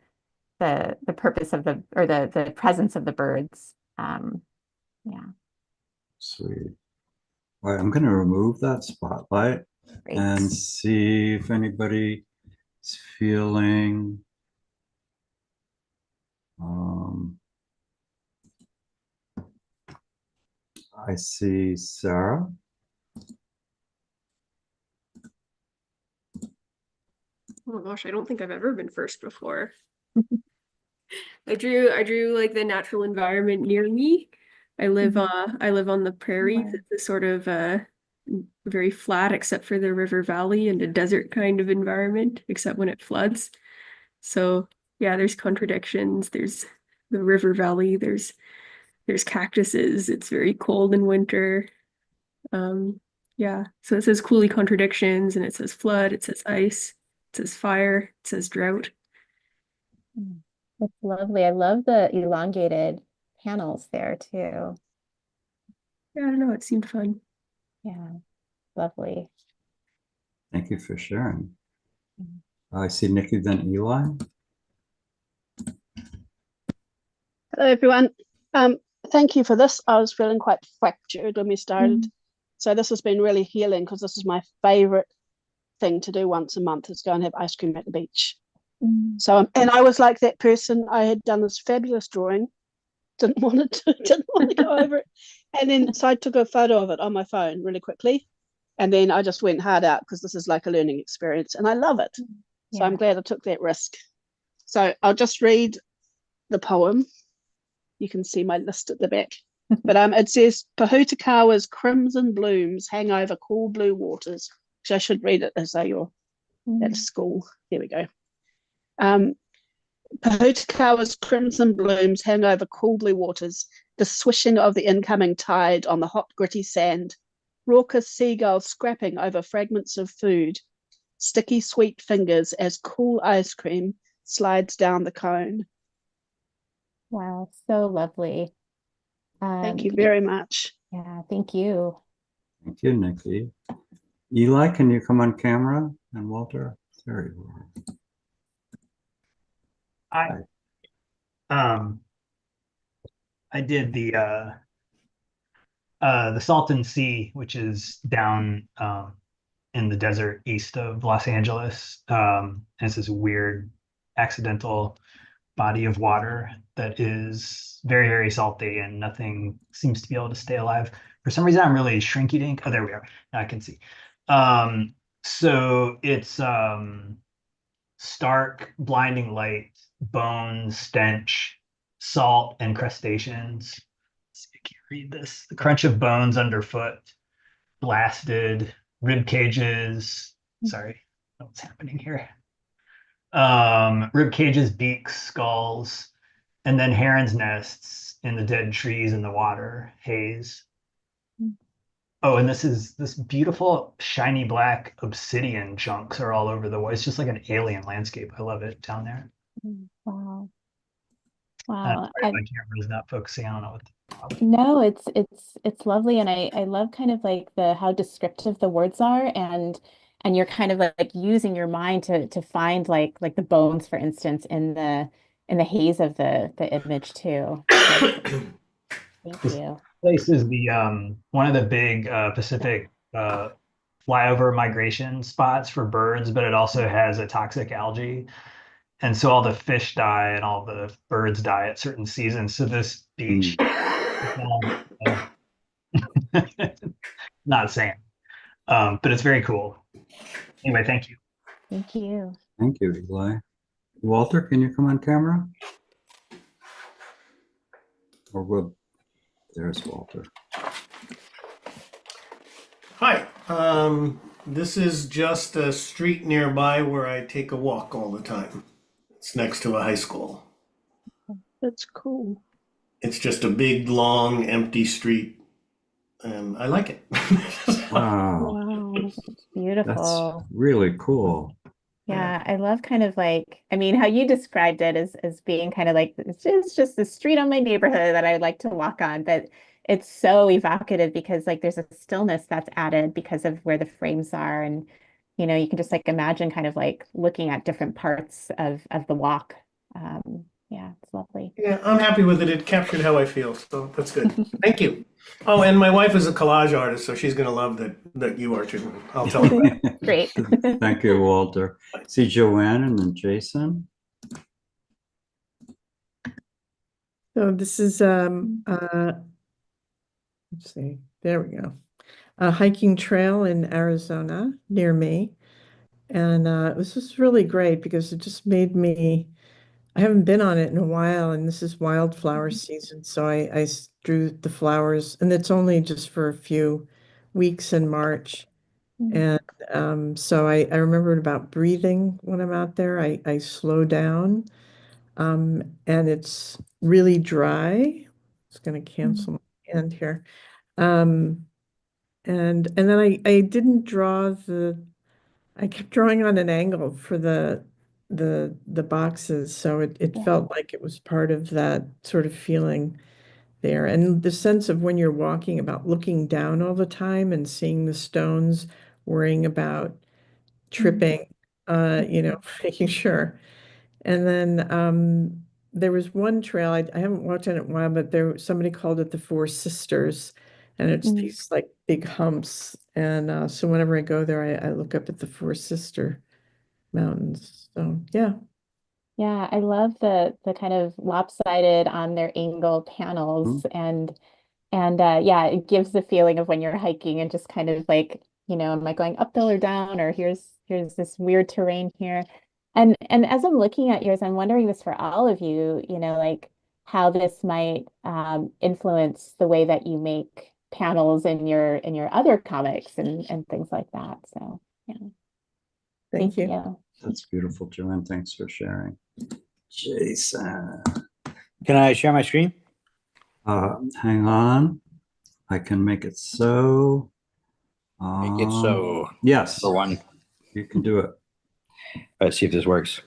purpose of the presence of the birds. Yeah, Sweet. All right, I'm going to remove that spotlight great. and see if anybody is feeling. Um, I see Sarah. Oh my gosh, I don't think I've ever been first before. I drew like the natural environment near me. I live on the prairies. Wow. It's a sort of very flat except for the river valley and a desert kind of environment, except when it floods. So yeah, there's contradictions. There's the river valley, there's cactuses, it's very cold in winter. Um yeah, so it says coolie contradictions and it says flood, it says ice, it says fire, it says drought. That's lovely. I love the elongated panels there too. Yeah, I don't know, it seemed fun. Yeah, lovely. Thank you for sharing. I see Nikki, then Eli. Hello, everyone. Thank you for this. I was feeling quite fractured when we started. So this has been really healing because this is my favorite thing to do once a month is go and have ice cream at the beach. So, and I was like that person. I had done this fabulous drawing, didn't want to go over it. And then, so I took a photo of it on my phone really quickly. And then I just went hard out because this is like a learning experience and I love it. So I'm glad I took that risk. So I'll just read the poem. You can see my list at the back. But it says, Pahutakawa's crimson blooms hang over cool blue waters. Which I should read it as though you're at school. Here we go. Pahutakawa's crimson blooms hang over cool blue waters, the swishing of the incoming tide on the hot, gritty sand, raucous seagulls scrapping over fragments of food, sticky, sweet fingers as cool ice cream slides down the cone. Wow, so lovely. Thank you very much. Yeah, thank you. Thank you, Nikki. Eli, can you come on camera? And Walter? There you are. I did the Salton Sea, which is down in the desert east of Los Angeles. And it's this weird accidental body of water that is very, very salty and nothing seems to be able to stay alive. For some reason, I'm really shrinky dink. Oh, there we are. Now I can see. So it's stark, blinding light, bones, stench, salt, and crustaceans. Let's see if I can read this. The crunch of bones underfoot, blasted, rib cages. Sorry, what's happening here? Rib cages, beaks, skulls, and then heron's nests in the dead trees in the water, haze. Oh, and this beautiful shiny black obsidian chunks are all over the wall. It's just like an alien landscape. I love it down there. Wow. Sorry, Wow. my camera is not focusing. I don't know what the problem. No, it's lovely, and I love kind of like the how descriptive the words are, and you're kind of like using your mind to find like the bones, for instance, in the haze of the image too. So, thank This you. place is the one of the big Pacific flyover migration spots for birds, but it also has a toxic algae. And so all the fish die and all the birds die at certain seasons. So this beach, not saying, but it's very cool. Anyway, thank you. Thank you. Thank you, Eli. Walter, can you come on camera? Or will, there's Walter. Hi, this is just a street nearby where I take a walk all the time. It's next to a high school. That's cool. It's just a big, long, empty street, and I like it. Wow, Wow. It's that's beautiful. really cool. Yeah, I love kind of like, I mean, how you described it as being kind of like it's just the street on my neighborhood that I like to walk on, but it's so evocative because like there's a stillness that's added because of where the frames are, and you can just like imagine kind of like looking at different parts of the walk. Yeah, it's lovely. Yeah, I'm happy with it. It captured how I feel, so that's good. Thank you. Oh, and my wife is a collage artist, so she's gonna love that you are too. I'll tell her that. Great. Thank you, Walter. See Joanne and then Jason. So this is let's see, there we go. A hiking trail in Arizona near me. And it was just really great because it just made me, I haven't been on it in a while, and this is wildflower season. So I drew the flowers, and it's only just for a few weeks in March. And so I remembered about breathing when I'm out there. I slow down. And it's really dry. It's going to cancel my hand here. Um, and then I didn't draw I kept drawing on an angle for the boxes, so it Yeah. felt like it was part of that sort of feeling there. And the sense of when you're walking about looking down all the time and seeing the stones, worrying about tripping, making sure. And then there was one trail, I haven't walked on it in a while, but somebody called it the Four Sisters, and it's these like big humps. And so whenever I go there, I look up at the Four Sister Mountains. So yeah. Yeah, I love the kind of lopsided on their angle Mhm. panels, and yeah, it gives the feeling of when you're hiking and just kind of like, am I going uphill or down, or here's this weird terrain here. And as I'm looking at yours, I'm wondering this for all of you, like how this might influence the way that you make panels in your other comics and things like that. So yeah, Thank you. you. That's beautiful, Joanne. Thanks for sharing. Jason, Can I share my screen? hang on. I can make it so. Make it so Yes, for one. you can do it. Let's see if this works.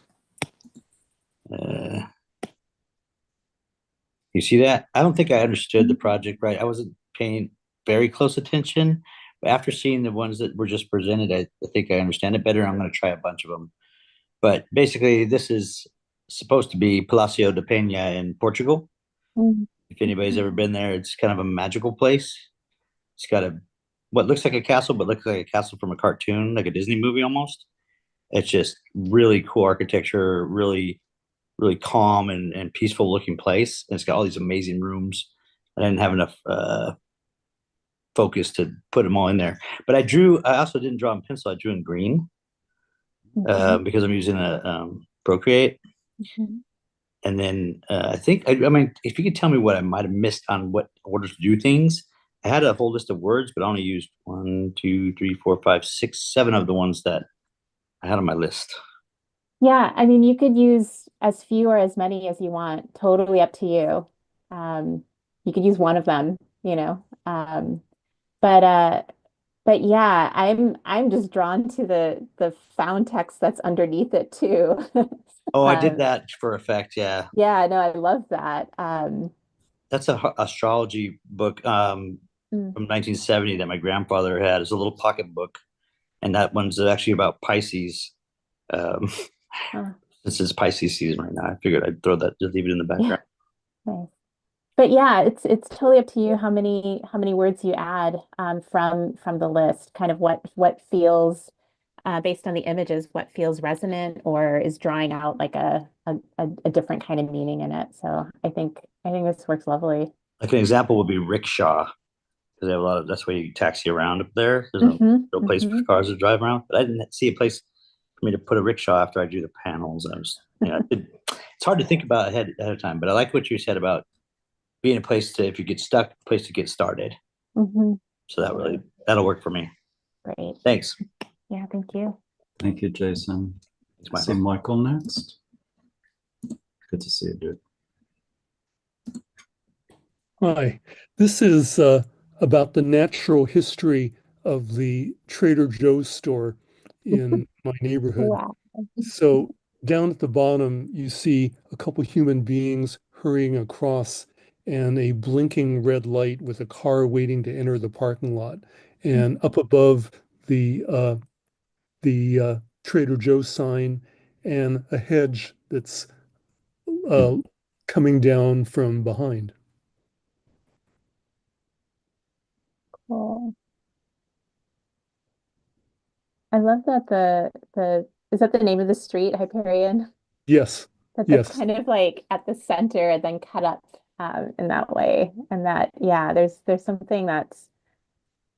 You see that? I don't think I understood the project right. I wasn't paying very close attention. But after seeing the ones that were just presented, I think I understand it better. I'm going to try a bunch of them. But basically, this is supposed to be Palacio de Peña in Portugal. Mm. If anybody's ever been there, it's kind of a magical place. It's got what looks like a castle, but looks like a castle from a cartoon, like a Disney movie almost. It's just really cool architecture, really, really calm and peaceful looking place. And it's got all these amazing rooms. I didn't have enough focus to put them all in there. But I also didn't draw in pencil. I drew in green because I'm using a Procreate. And then I think, I mean, if you could tell me what I might have missed on what orders to do things, I had a whole list of words, but I only used 1, 2, 3, 4, 5, 6, 7 of the ones that I had on my list. Yeah, I mean, you could use as few or as many as you want, totally up to you. You could use one of them, you know. But yeah, I'm just drawn to the found text that's underneath it too. Oh, I did Um, that for effect. Yeah. yeah, no, I love that. That's a astrology book Mm. from 1970 that my grandfather had. It's a little pocket book. And that one's actually about Pisces. Um, Oh, This is Pisces season right now. I figured I'd throw that, just leave it in the yeah, background. nice. But yeah, it's totally up to you how many words you add from the list, kind of what feels based on the images, what feels resonant or is drawing out like a different kind of meaning in it. So I think this works lovely. Like an example would be rickshaw, because they have a lot of, that's where you taxi around up there. There's no real place for cars to drive around. But I didn't see a place for me to put a rickshaw after I drew the panels. I was, it's hard to think about ahead of time, but I like what you said about being a place to, if you get stuck, a place to get started. So that'll work for me. Great. Thanks. Yeah, thank you. Thank you, Jason. Thanks, See Michael. Michael next. Good to see you, dude. Hi, this is about the natural history of the Trader Joe's store in my neighborhood. Wow. So down at the bottom, you see a couple human beings hurrying across and a blinking red light with a car waiting to enter the parking lot. And up above the Trader Joe's sign and a hedge that's coming down from behind. Cool. I love that the is that the name of the street, Hyperion? Yes. That Yes. that's kind of like at the center and then cut up in that way. And that, yeah, there's something that's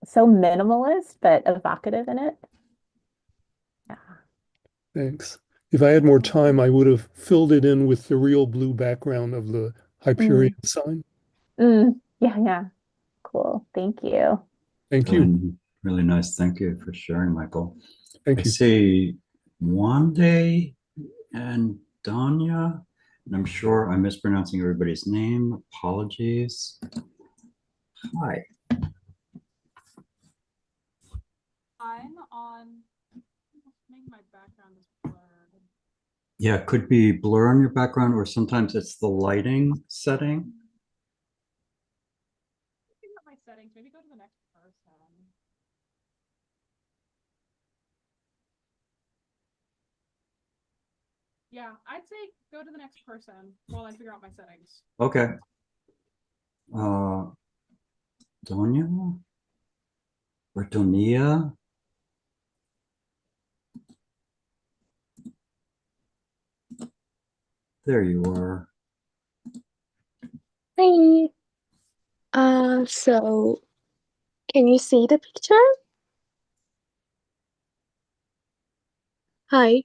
so minimalist but evocative in it. Yeah. Thanks. If I had more time, I would have filled it in with the real blue background of the Hyperion sign. Yeah, yeah. Cool. Thank you. Thank you. Really nice. Thank you for sharing, Michael. I Thank you. see Wande and Danya, and I'm sure I'm mispronouncing everybody's name. Apologies. Hi. I'm on, maybe my background is blurred. Yeah, it could be blur on your background, or sometimes it's the lighting setting. Figure out my settings, maybe go to the next person. Yeah, I'd say go to the next person while I figure out my settings. Okay. Donia or Donia? There you are. Hi. So can you see the picture? Hi.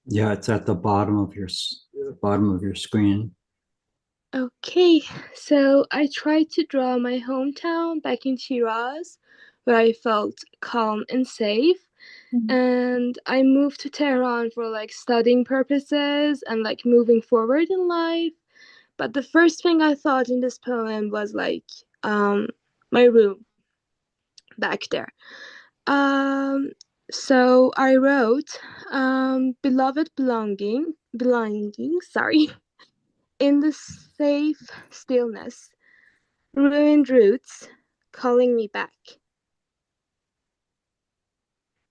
Yeah, it's at the bottom of your screen. Okay, so I tried to draw my hometown back in Shiraz, where I felt calm and safe. And I moved to Tehran for like studying purposes and like moving forward in life. But the first thing I thought in this poem was like my room back there. So I wrote beloved belonging, sorry. in the safe stillness, ruined roots calling me back.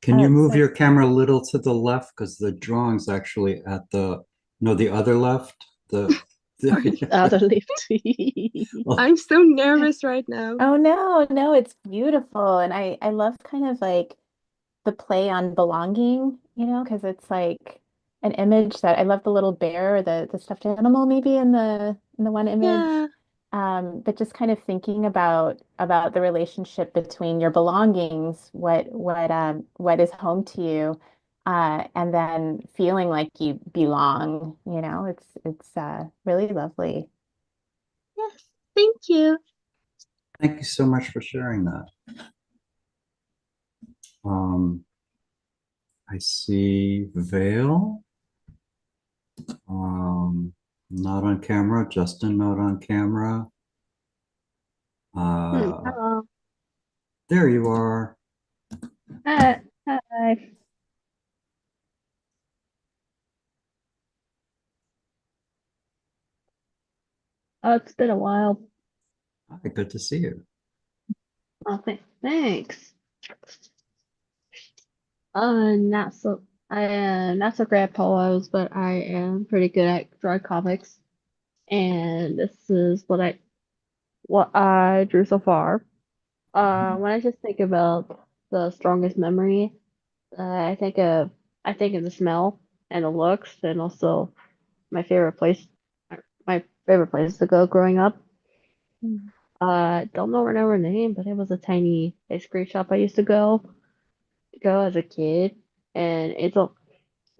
Can Oh, you it's move so your camera a little to the left? Because the drawing's actually at the, no, the other left. Other left. Well, I'm so nervous right now. Oh no, no, it's beautiful. And I love kind of like the play on belonging, because it's like an image that I love the little bear or the stuffed animal maybe in the one image. Yeah. But just kind of thinking about the relationship between your belongings, what is home to you, and then feeling like you belong, it's really lovely. Yes. Thank you. thank you so much for sharing that. I see Vale. Not on camera. Justin, not on camera. Hello. There you are. Hi. Hi. Oh, it's been a while. Hi, good to see you. Oh, thanks. Not so. I am not so great at polos, but I am pretty good at drawing comics. And this is what I drew so far. When I just think about the strongest memory, I think of the smell and the looks, and also my favorite place, my favorite place to go growing up. Mm. Don't know her name, but it was a tiny ice cream shop I used to go as a kid, and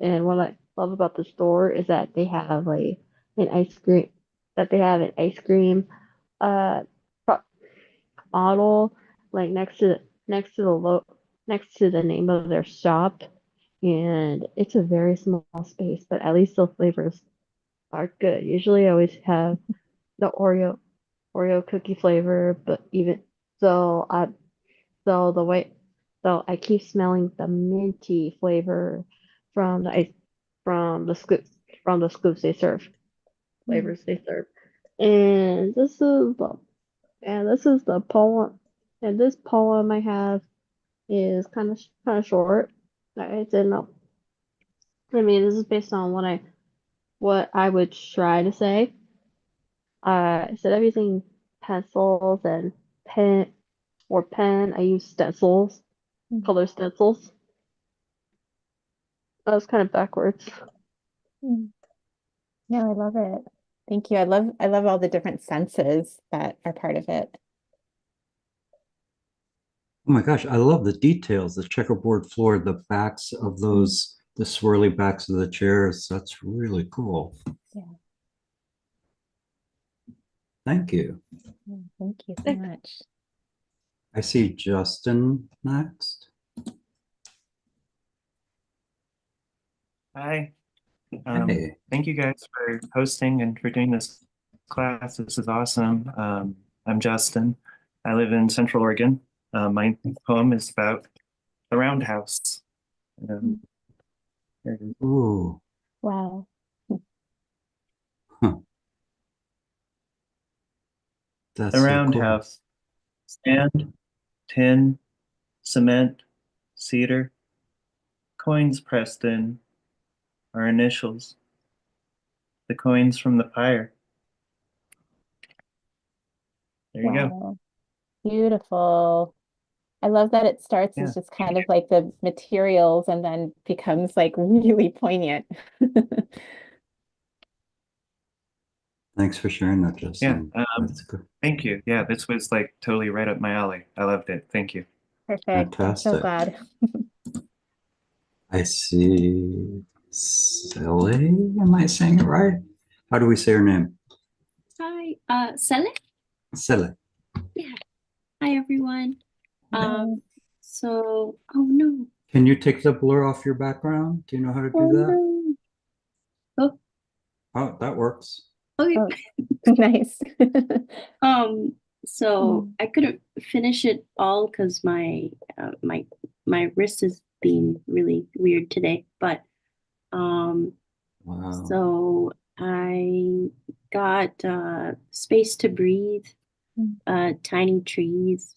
and what I love about the store is that they have like an ice cream that they have an ice cream uh pro- model like next to the name of their shop, and it's a very small space, but at least the flavors are good. Usually I always have the Oreo cookie flavor, but even so I so the way so I keep smelling the minty flavor from the ice from the scoops they serve, Mm. flavors they serve. And this is the poem, and this poem I have is kind of short. I didn't know. I mean, this is based on what I would try to say. Instead of using pencils and pen, I use stencils, Mm. color stencils. That was kind of backwards. Mm. Yeah, I love it. Thank you. I love all the different senses that are part of it. Oh my gosh, I love the details, the checkerboard floor, the backs of the swirly backs of the chairs. That's really cool. Yeah. Thank you. Thank you so Thanks. much. I see Justin next. Hi. Hey. Thank you guys for hosting and for doing this class. This is awesome. I'm Justin. I live in Central Oregon. My poem is about the roundhouse. Here it is. Ooh. Wow. Huh. That's The so cool. roundhouse. Sand, tin, cement, cedar, coins pressed in, our initials, the coins from the fire. There you go. Wow. Beautiful. I love that it starts Yeah. as just kind of like the materials and then becomes like really poignant. Thanks for sharing that, Yeah. Justin. That's good. Thank you. Yeah, this was like totally right up my alley. I loved it. Thank you. Perfect. I'm so Fantastic. glad. I see Silly. Am I saying it right? How do we say her name? Hi, Sele? Silly. Yeah. Hi, everyone. Hi. So, oh no. Can you take the blur off your background? Do you know how to do Oh that? no. Oh, that works. Okay. Oh, nice. So I couldn't finish it all because my wrist is being really weird today. But Wow. so I got space to breathe, tiny trees,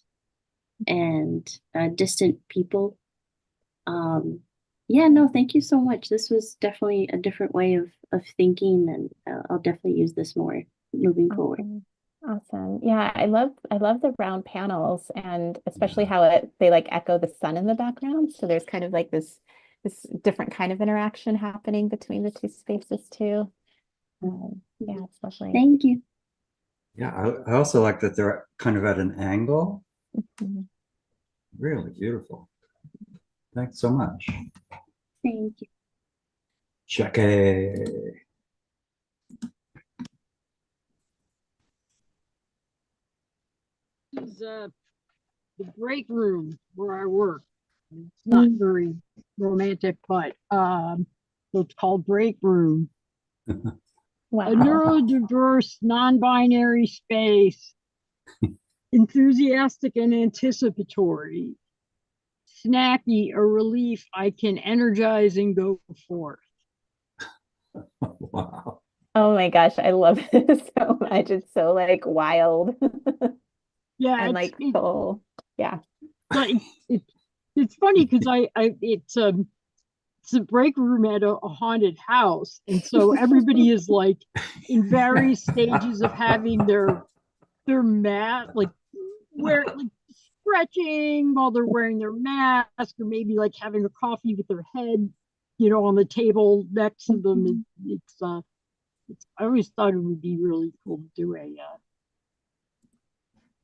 and distant people. Yeah, no, thank you so much. This was definitely a different way of thinking, and I'll definitely use this more moving forward. Awesome. Yeah, I love the round panels, and especially how they like echo the sun in the background. So there's kind of like this different kind of interaction happening between the two spaces too. Yeah, it's lovely. Thank you. Yeah, I also like that they're kind of at an angle. Mhm. Really beautiful. Thanks so much. Thank you. Jackie. This is the break room where I work. It's not very romantic, but it's called break room. Wow. A neurodiverse, non-binary space, enthusiastic and anticipatory, snacky, a relief I can energize and go forth. Wow. Oh my gosh, I love this so much. It's so like wild Yeah, and like full. Yeah. but it's funny because it's a break room at a haunted house, and so everybody is like in various stages of having their mat, like like stretching while they're wearing their mask, or maybe like having a coffee with their head, on the table next to them. It's I always thought it would be really cool to do a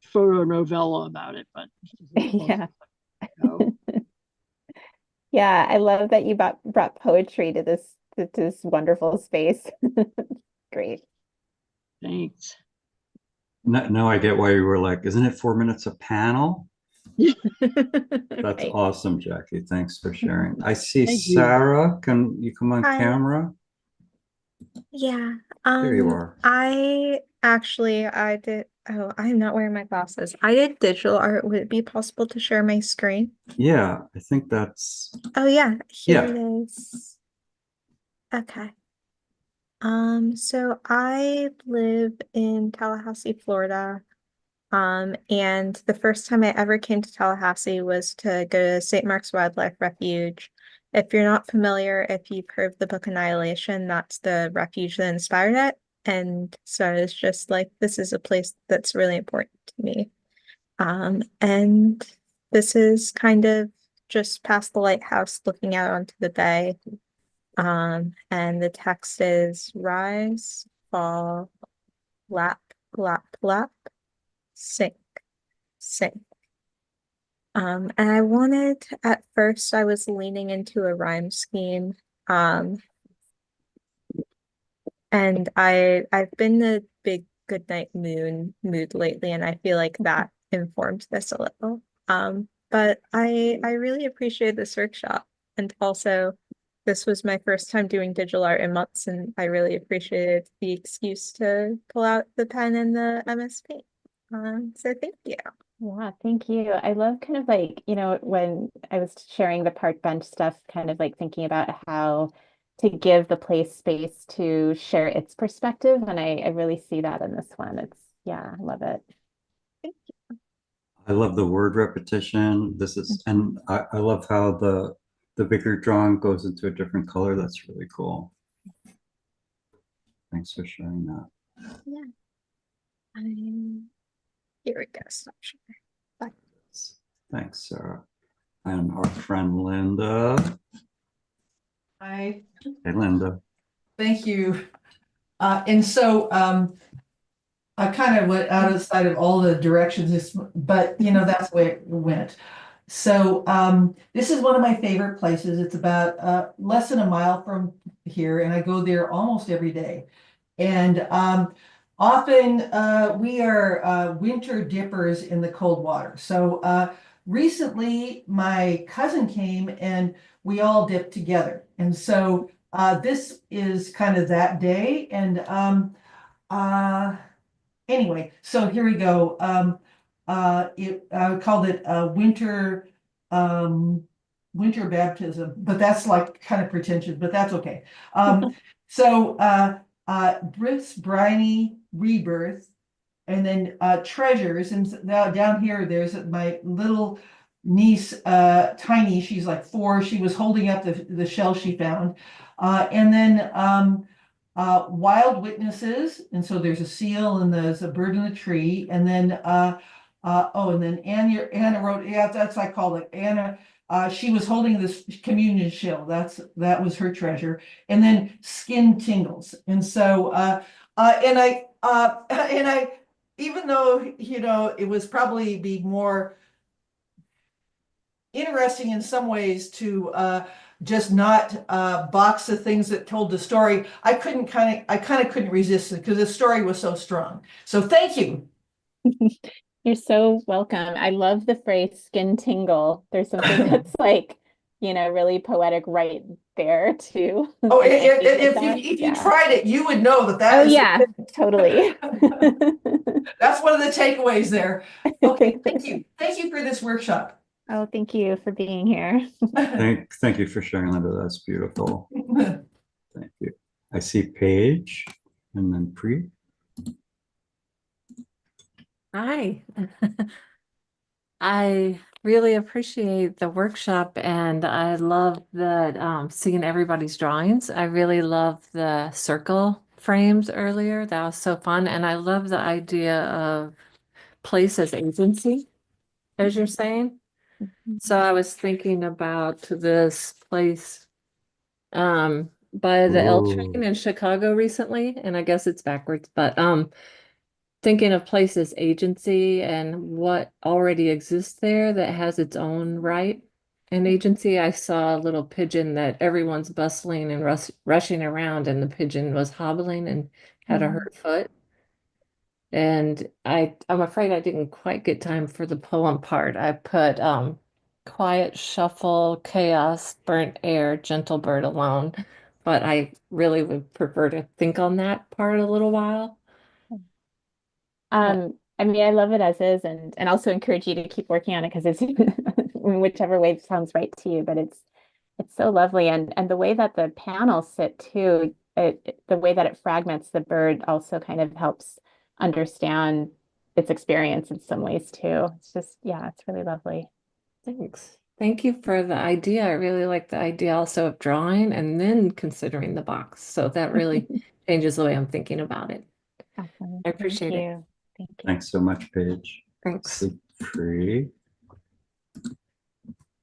photo novella about it, but Yeah. Yeah, I love that you brought poetry to this wonderful space. Great. Thanks. Now I get why you were like, isn't it 4 minutes a panel? That's Right. awesome, Jackie. Thanks for sharing. I see Thank you. Sarah. Can you come on Hi. camera? Yeah. There you are. I did. Oh, I'm not wearing my glasses. I did digital art. Would it be possible to share my screen? Yeah, I think that's, Oh yeah, here yeah. it is. Okay. So I live in Tallahassee, Florida. And the first time I ever came to Tallahassee was to go to St. Mark's Wildlife Refuge. If you're not familiar, if you've heard the book Annihilation, that's the refuge that inspired it. And so I was just like, this is a place that's really important to me. And this is kind of just past the lighthouse looking out onto the bay. And the text is rise, fall, lap, lap, lap, sink, sink. And I wanted, at first, I was leaning into a rhyme scheme. And I've been in a big goodnight mood lately, and I feel like that informed this a little. But I really appreciate this workshop. And also this was my first time doing digital art in months, and I really appreciated the excuse to pull out the pen and the MS Paint. So thank you. Yeah, thank you. I love kind of like, when I was sharing the park bench stuff, kind of like thinking about how to give the place space to share its perspective. And I really see that in this one. Yeah, I love it. I love the word repetition. This is, and I love how the bigger drawing goes into a different color. That's really cool. Thanks for sharing that. Yeah. Here we go. Stop sharing. Bye. Thanks, Sarah. And our friend Linda. Hi. Hey, Linda. Thank you. And so I kind of went out of the side of all the directions, but that's the way it went. So this is one of my favorite places. It's about less than a mile from here, and I go there almost every day. And often we are winter dippers in the cold water. So recently my cousin came and we all dipped together. And so this is kind of that day. And anyway, so here we go. I called it winter baptism, but that's like kind of pretentious, but that's okay. So Brits, Briny, Rebirth, and then Treasures. And now down here, there's my little niece, Tiny. She's like 4. She was holding up the shell she found. And then Wild Witnesses. And so there's a seal and there's a bird in the tree. And then and then Anna wrote, yeah, that's I call it Anna. She was holding this communion shell. That was her treasure. And then Skin Tingles. And so and I even though it was probably be more interesting in some ways to just not box the things that told the story, I kind of couldn't resist it because the story was so strong. So thank you. You're so welcome. I love the phrase skin tingle. There's something that's like, really poetic right there too. Oh, I think if that, you tried it, you would know that Oh is yeah, totally. that's one of the takeaways there. Okay, thank you. Thank you for this workshop. Oh, thank you for being here. Thank you for sharing, Linda. That's beautiful. Thank you. I see Paige and then Pre. Hi. I really appreciate the workshop and I love the seeing everybody's drawings. I really love the circle frames earlier. That was so fun. And I love the idea of place as agency, as you're saying. So I was thinking about this place by the L train in Chicago recently, and I guess it's backwards, but thinking of places agency and what already exists there that has its own right and agency. I saw a little pigeon that everyone's bustling and rushing around, and the pigeon was hobbling and had a hurt foot. And I'm afraid I didn't quite get time for the poem part. I put quiet shuffle, chaos, burnt air, gentle bird alone. But I really would prefer to think on that part a little while. I mean, I love it as is, and also encourage you to keep working on it because it's in whichever way sounds right to you. But it's so lovely, and the way that the panels sit too, the way that it fragments the bird also kind of helps understand its experience in some ways too. It's just, yeah, it's really lovely. Thanks. Thank you for the idea. I really like the idea also of drawing and then considering the box. So that really changes the way I'm thinking about it. Awesome. I appreciate it. Thank you. Thanks so much, Paige. Thanks. Pre.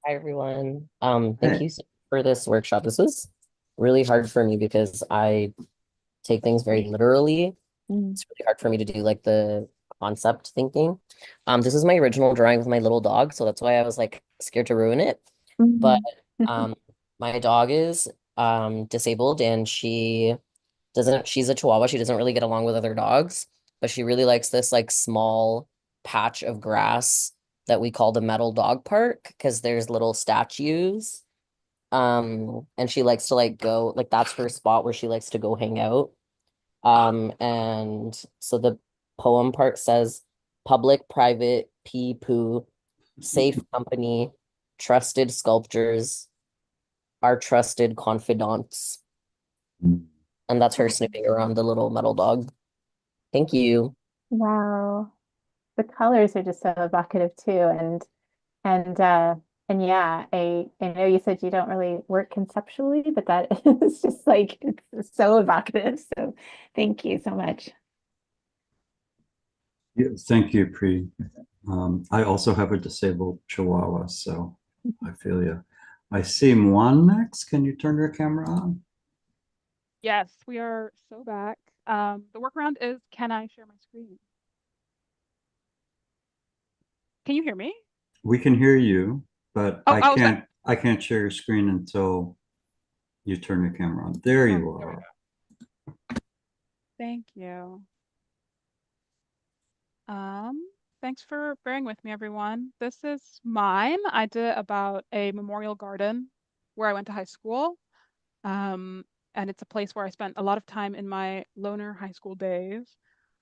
Hi, everyone. Thank you for this workshop. This was really hard for me because I take things very literally. It's really hard for me to do like the concept thinking. This is my original drawing with my little dog, so that's why I was like scared to ruin it. But my dog is disabled and she's a Chihuahua. She doesn't really get along with other dogs, but she really likes this like small patch of grass that we call the metal dog park because there's little statues. And she likes to like go, like that's her spot where she likes to go hang out. And so the poem part says public, private, pee poo, safe company, trusted sculptures, our trusted confidants. And that's her sniffing around the little metal dog. Thank you. Wow. The colors are just so evocative too. And yeah, I know you said you don't really work conceptually, but that is just like it's so evocative. So thank you so much. Yeah, thank you, Pre. I also have a disabled Chihuahua, so I feel you. I see Juan next. Can you turn your camera on? Yes, we are so back. The workaround is, can I share my screen? Can you hear me? We can hear you, but Oh, I can't share your screen until you turn your camera on. There you are. Thank you. Thanks for bearing with me, everyone. This is mine. I did about a memorial garden where I went to high school. And it's a place where I spent a lot of time in my loner high school days.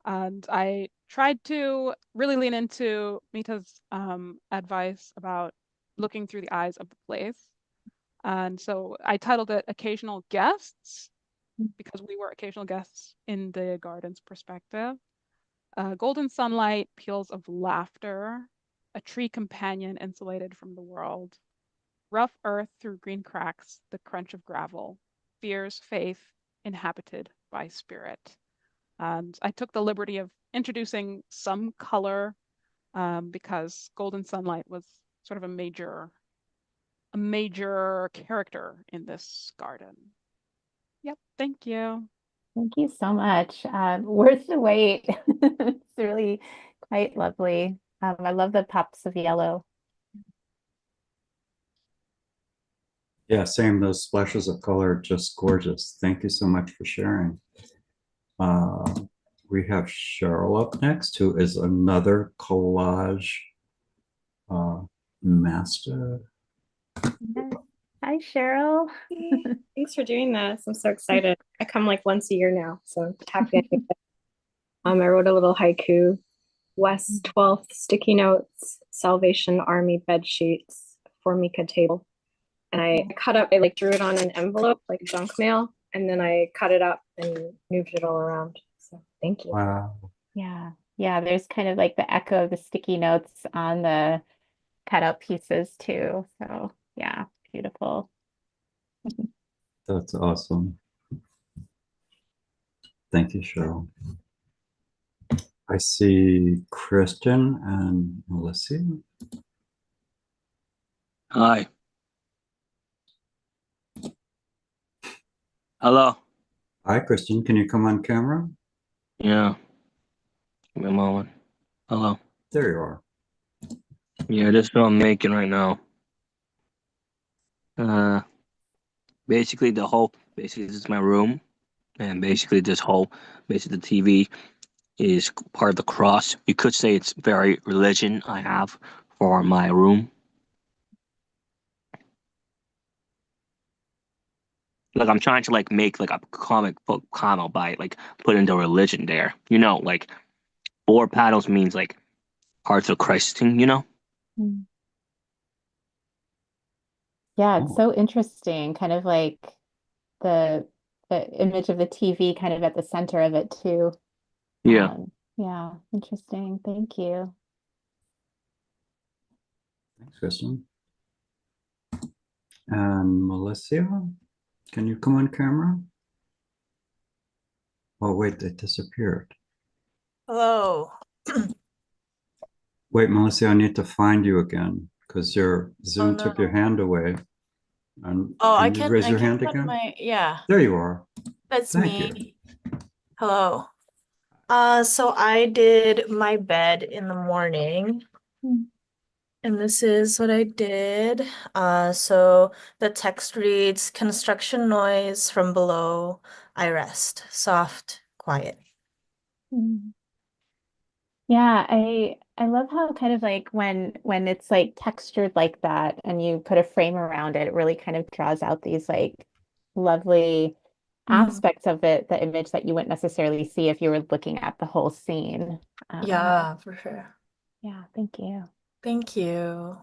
And I tried to really lean into Mita's advice about looking through the eyes of the place. And so I titled it Occasional Guests. because we were occasional guests in the garden's perspective. Golden sunlight, peals of laughter, a tree companion insulated from the world. Rough earth through green cracks, the crunch of gravel. Fears, faith, inhabited by spirit. And I took the liberty of introducing some color because golden sunlight was sort of a major character in this garden. Yep, thank you. Thank you so much. Worth the wait. It's really quite lovely. I love the pops of yellow. Yeah, same. Those splashes of color are just gorgeous. Thank you so much for sharing. We have Cheryl up next, who is another collage master. Hi, Cheryl. Thanks for doing this. I'm so excited. I come like once a year now, so I'm happy I did it. I wrote a little haiku. West 12th sticky notes, Salvation Army bed sheets, Formica table. And I like drew it on an envelope, like junk mail, and then I cut it up and moved it all around. So thank you. Wow. Yeah. Yeah, there's kind of like the echo of the sticky notes on the cutout pieces too. So yeah, beautiful. That's awesome. Thank you, Cheryl. I see Christian and Melissa. Hi. Hello. Hi, Christian. Can you come on camera? Yeah. Give me a moment. Hello. There you are. Yeah, this is what I'm making right now. Basically this is my room, and basically the TV is part of the cross. You could say it's very religion I have for my room. Like I'm trying to like make like a comic book panel by like putting the religion there. You know, like 4 panels means like parts of Christ thing, you know? Yeah, it's so interesting. Kind of like the image of the TV kind of at the center of it too. Yeah. Yeah, interesting. Thank you. Thanks, Christian. And Melissa, can you come on camera? Oh, wait, it disappeared. Hello. Wait, Melissa, I need to find you again because your Zoom took your hand away. And Oh, can you raise your hand again? Yeah. There you are. That's Thank me. you. Hello. So I did my bed in the morning. And this is what I did. So the text reads, construction noise from below, I rest, soft, quiet. Yeah, I love how kind of like when it's like textured like that and you put a frame around it, it really kind of draws out these like lovely aspects of it, the image that you wouldn't necessarily see if you were looking at the whole scene. Yeah, for sure. Yeah, thank you. Thank you.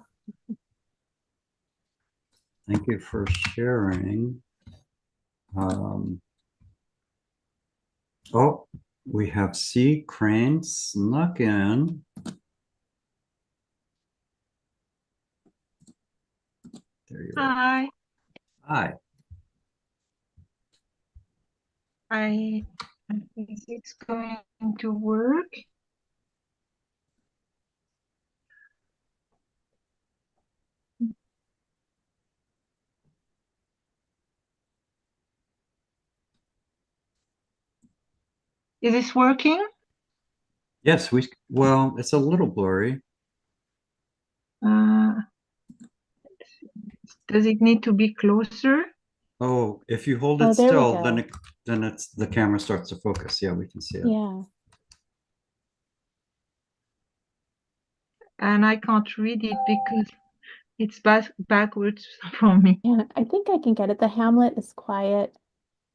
Thank you for sharing. Oh, we have C. Crane snuck in. There you are. Hi, Hi. I think it's going to work. Is this working? Yes, well, it's a little blurry. Uh, does it need to be closer? Oh, if you hold Oh, it there we still, go. then it's the camera starts to focus. Yeah, we can see it. Yeah. And I can't read it because it's backwards from me. Yeah, I think I can get it. The hamlet is quiet.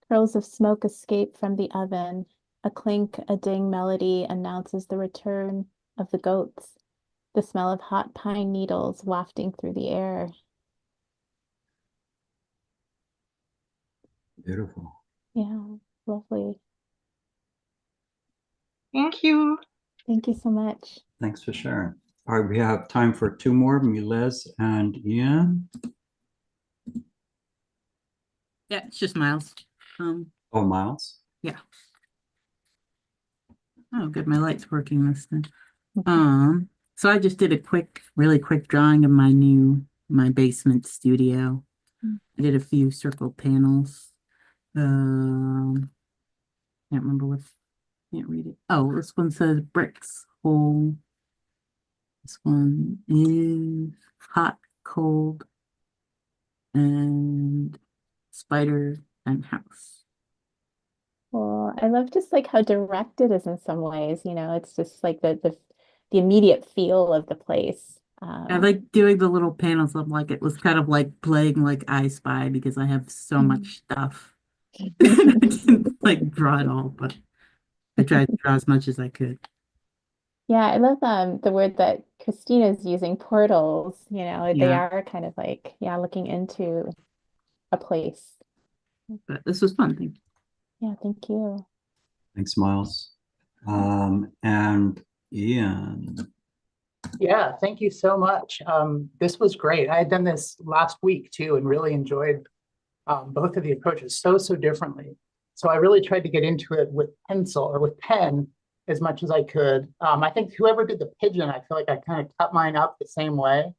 Curls of smoke escape from the oven. A clink, a ding melody announces the return of the goats. The smell of hot pine needles wafting through the air. Beautiful. Yeah, lovely. Thank you. Thank you so much. Thanks for sharing. All right, we have time for two more, Milez and Ian. Yeah, it's just Miles. Oh, Miles. Yeah. Oh, good. My light's working this time. So I just did a really quick drawing of my basement studio. I did a few circle panels. Can't remember can't read it. Oh, this one says bricks, hole. This one is hot, cold, and spider and house. Well, I love just like how direct it is in some ways, it's just like the immediate feel of the place. I like doing the little panels of like it was kind of like playing like I Spy because I have so much stuff. I didn't like draw it all, but I tried to draw as much as I could. Yeah, I love the word that Christina's using, portals, they Yeah. are kind of like, looking into a place. But this was fun. Thank you. Yeah, thank you. Thanks, Miles. And Ian. Yeah, thank you so much. This was great. I had done this last week too and really enjoyed both of the approaches so differently. So I really tried to get into it with pencil or with pen as much as I could. I think whoever did the pigeon, I feel like I kind of cut mine up the same way.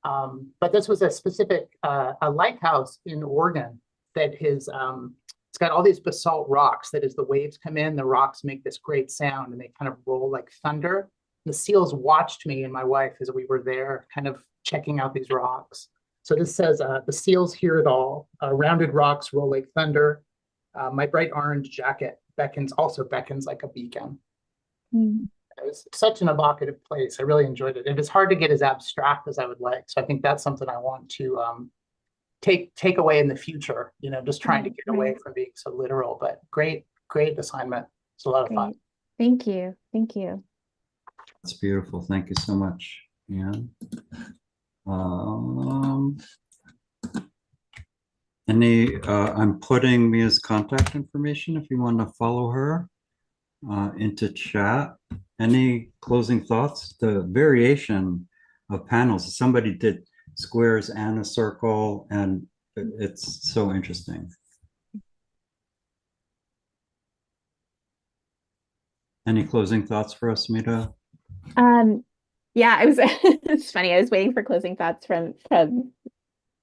But this was a specific, a lighthouse in Oregon that it's got all these basalt rocks that as the waves come in, the rocks make this great sound and they kind of roll like thunder. The seals watched me and my wife as we were there kind of checking out these rocks. So this says, the seals hear it all. Rounded rocks roll like thunder. My bright orange jacket also beckons like a beacon. It was such an evocative place. I really enjoyed it. It is hard to get as abstract as I would like. So I think that's something I want to take away in the future, just trying to get away from being so literal, but great assignment. It's a lot of fun. Thank you. Thank you. That's beautiful. Thank you so much, Ian. I'm putting Mia's contact information if you want to follow her into chat. Any closing thoughts? The variation of panels. Somebody did squares and a circle, and it's so interesting. Any closing thoughts for us, Mita? Yeah, it's funny. I was waiting for closing thoughts from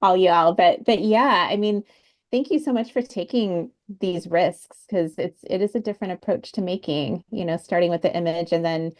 all y'all, but yeah, I mean, thank you so much for taking these risks because it is a different approach to making, starting with the image and then,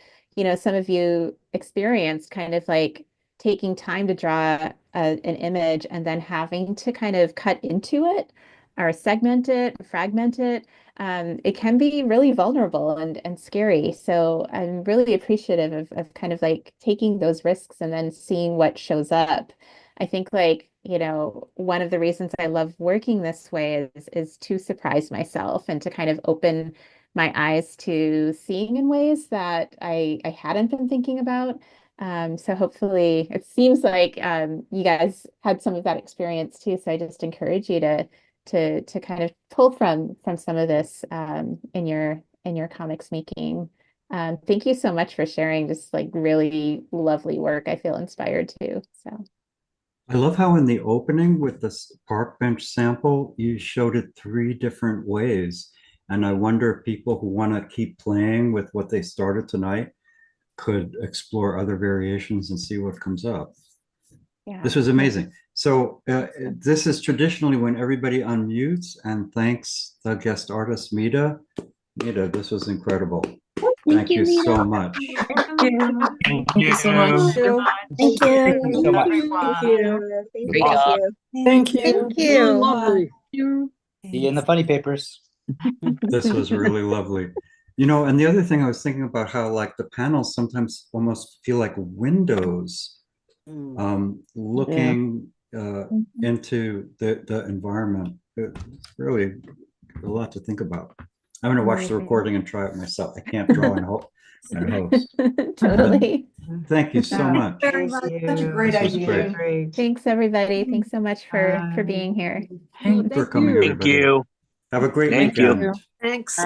some of you experienced kind of like taking time to draw an image and then having to kind of cut into it or segment it, fragment it. It can be really vulnerable and scary. So I'm really appreciative of kind of like taking those risks and then seeing what shows up. I think like, one of the reasons I love working this way is to surprise myself and to kind of open my eyes to seeing in ways that I hadn't been thinking about. So hopefully it seems like you guys had some of that experience too. So I just encourage you to kind of pull from some of this in your comics making. Thank you so much for sharing just like really lovely work. I feel inspired too. So I love how in the opening with this park bench sample, you showed it 3 different ways. And I wonder if people who want to keep playing with what they started tonight could explore other variations and see what comes up. Yeah. This was amazing. So this is traditionally when everybody unmutes and thanks the guest artist, Mita. Mita, this was incredible. Thank you Mita. so much. Thank you so much. Thank Thank you. you so much. Thank you. Great job. Thank you. Thank you. Lovely. See you in the funny papers. This was really lovely. And the other thing I was thinking about how like the panels sometimes almost feel like windows, looking into the environment. It's really a lot to think about. I'm going to watch the recording and try it myself. I can't draw and host. Totally. Thank you so much. Such a great This was idea. great. Thanks everybody. Thanks so much for being here. Thank you for coming, Thank everybody. you. Have a great Thank you. weekend. Thanks. Bye.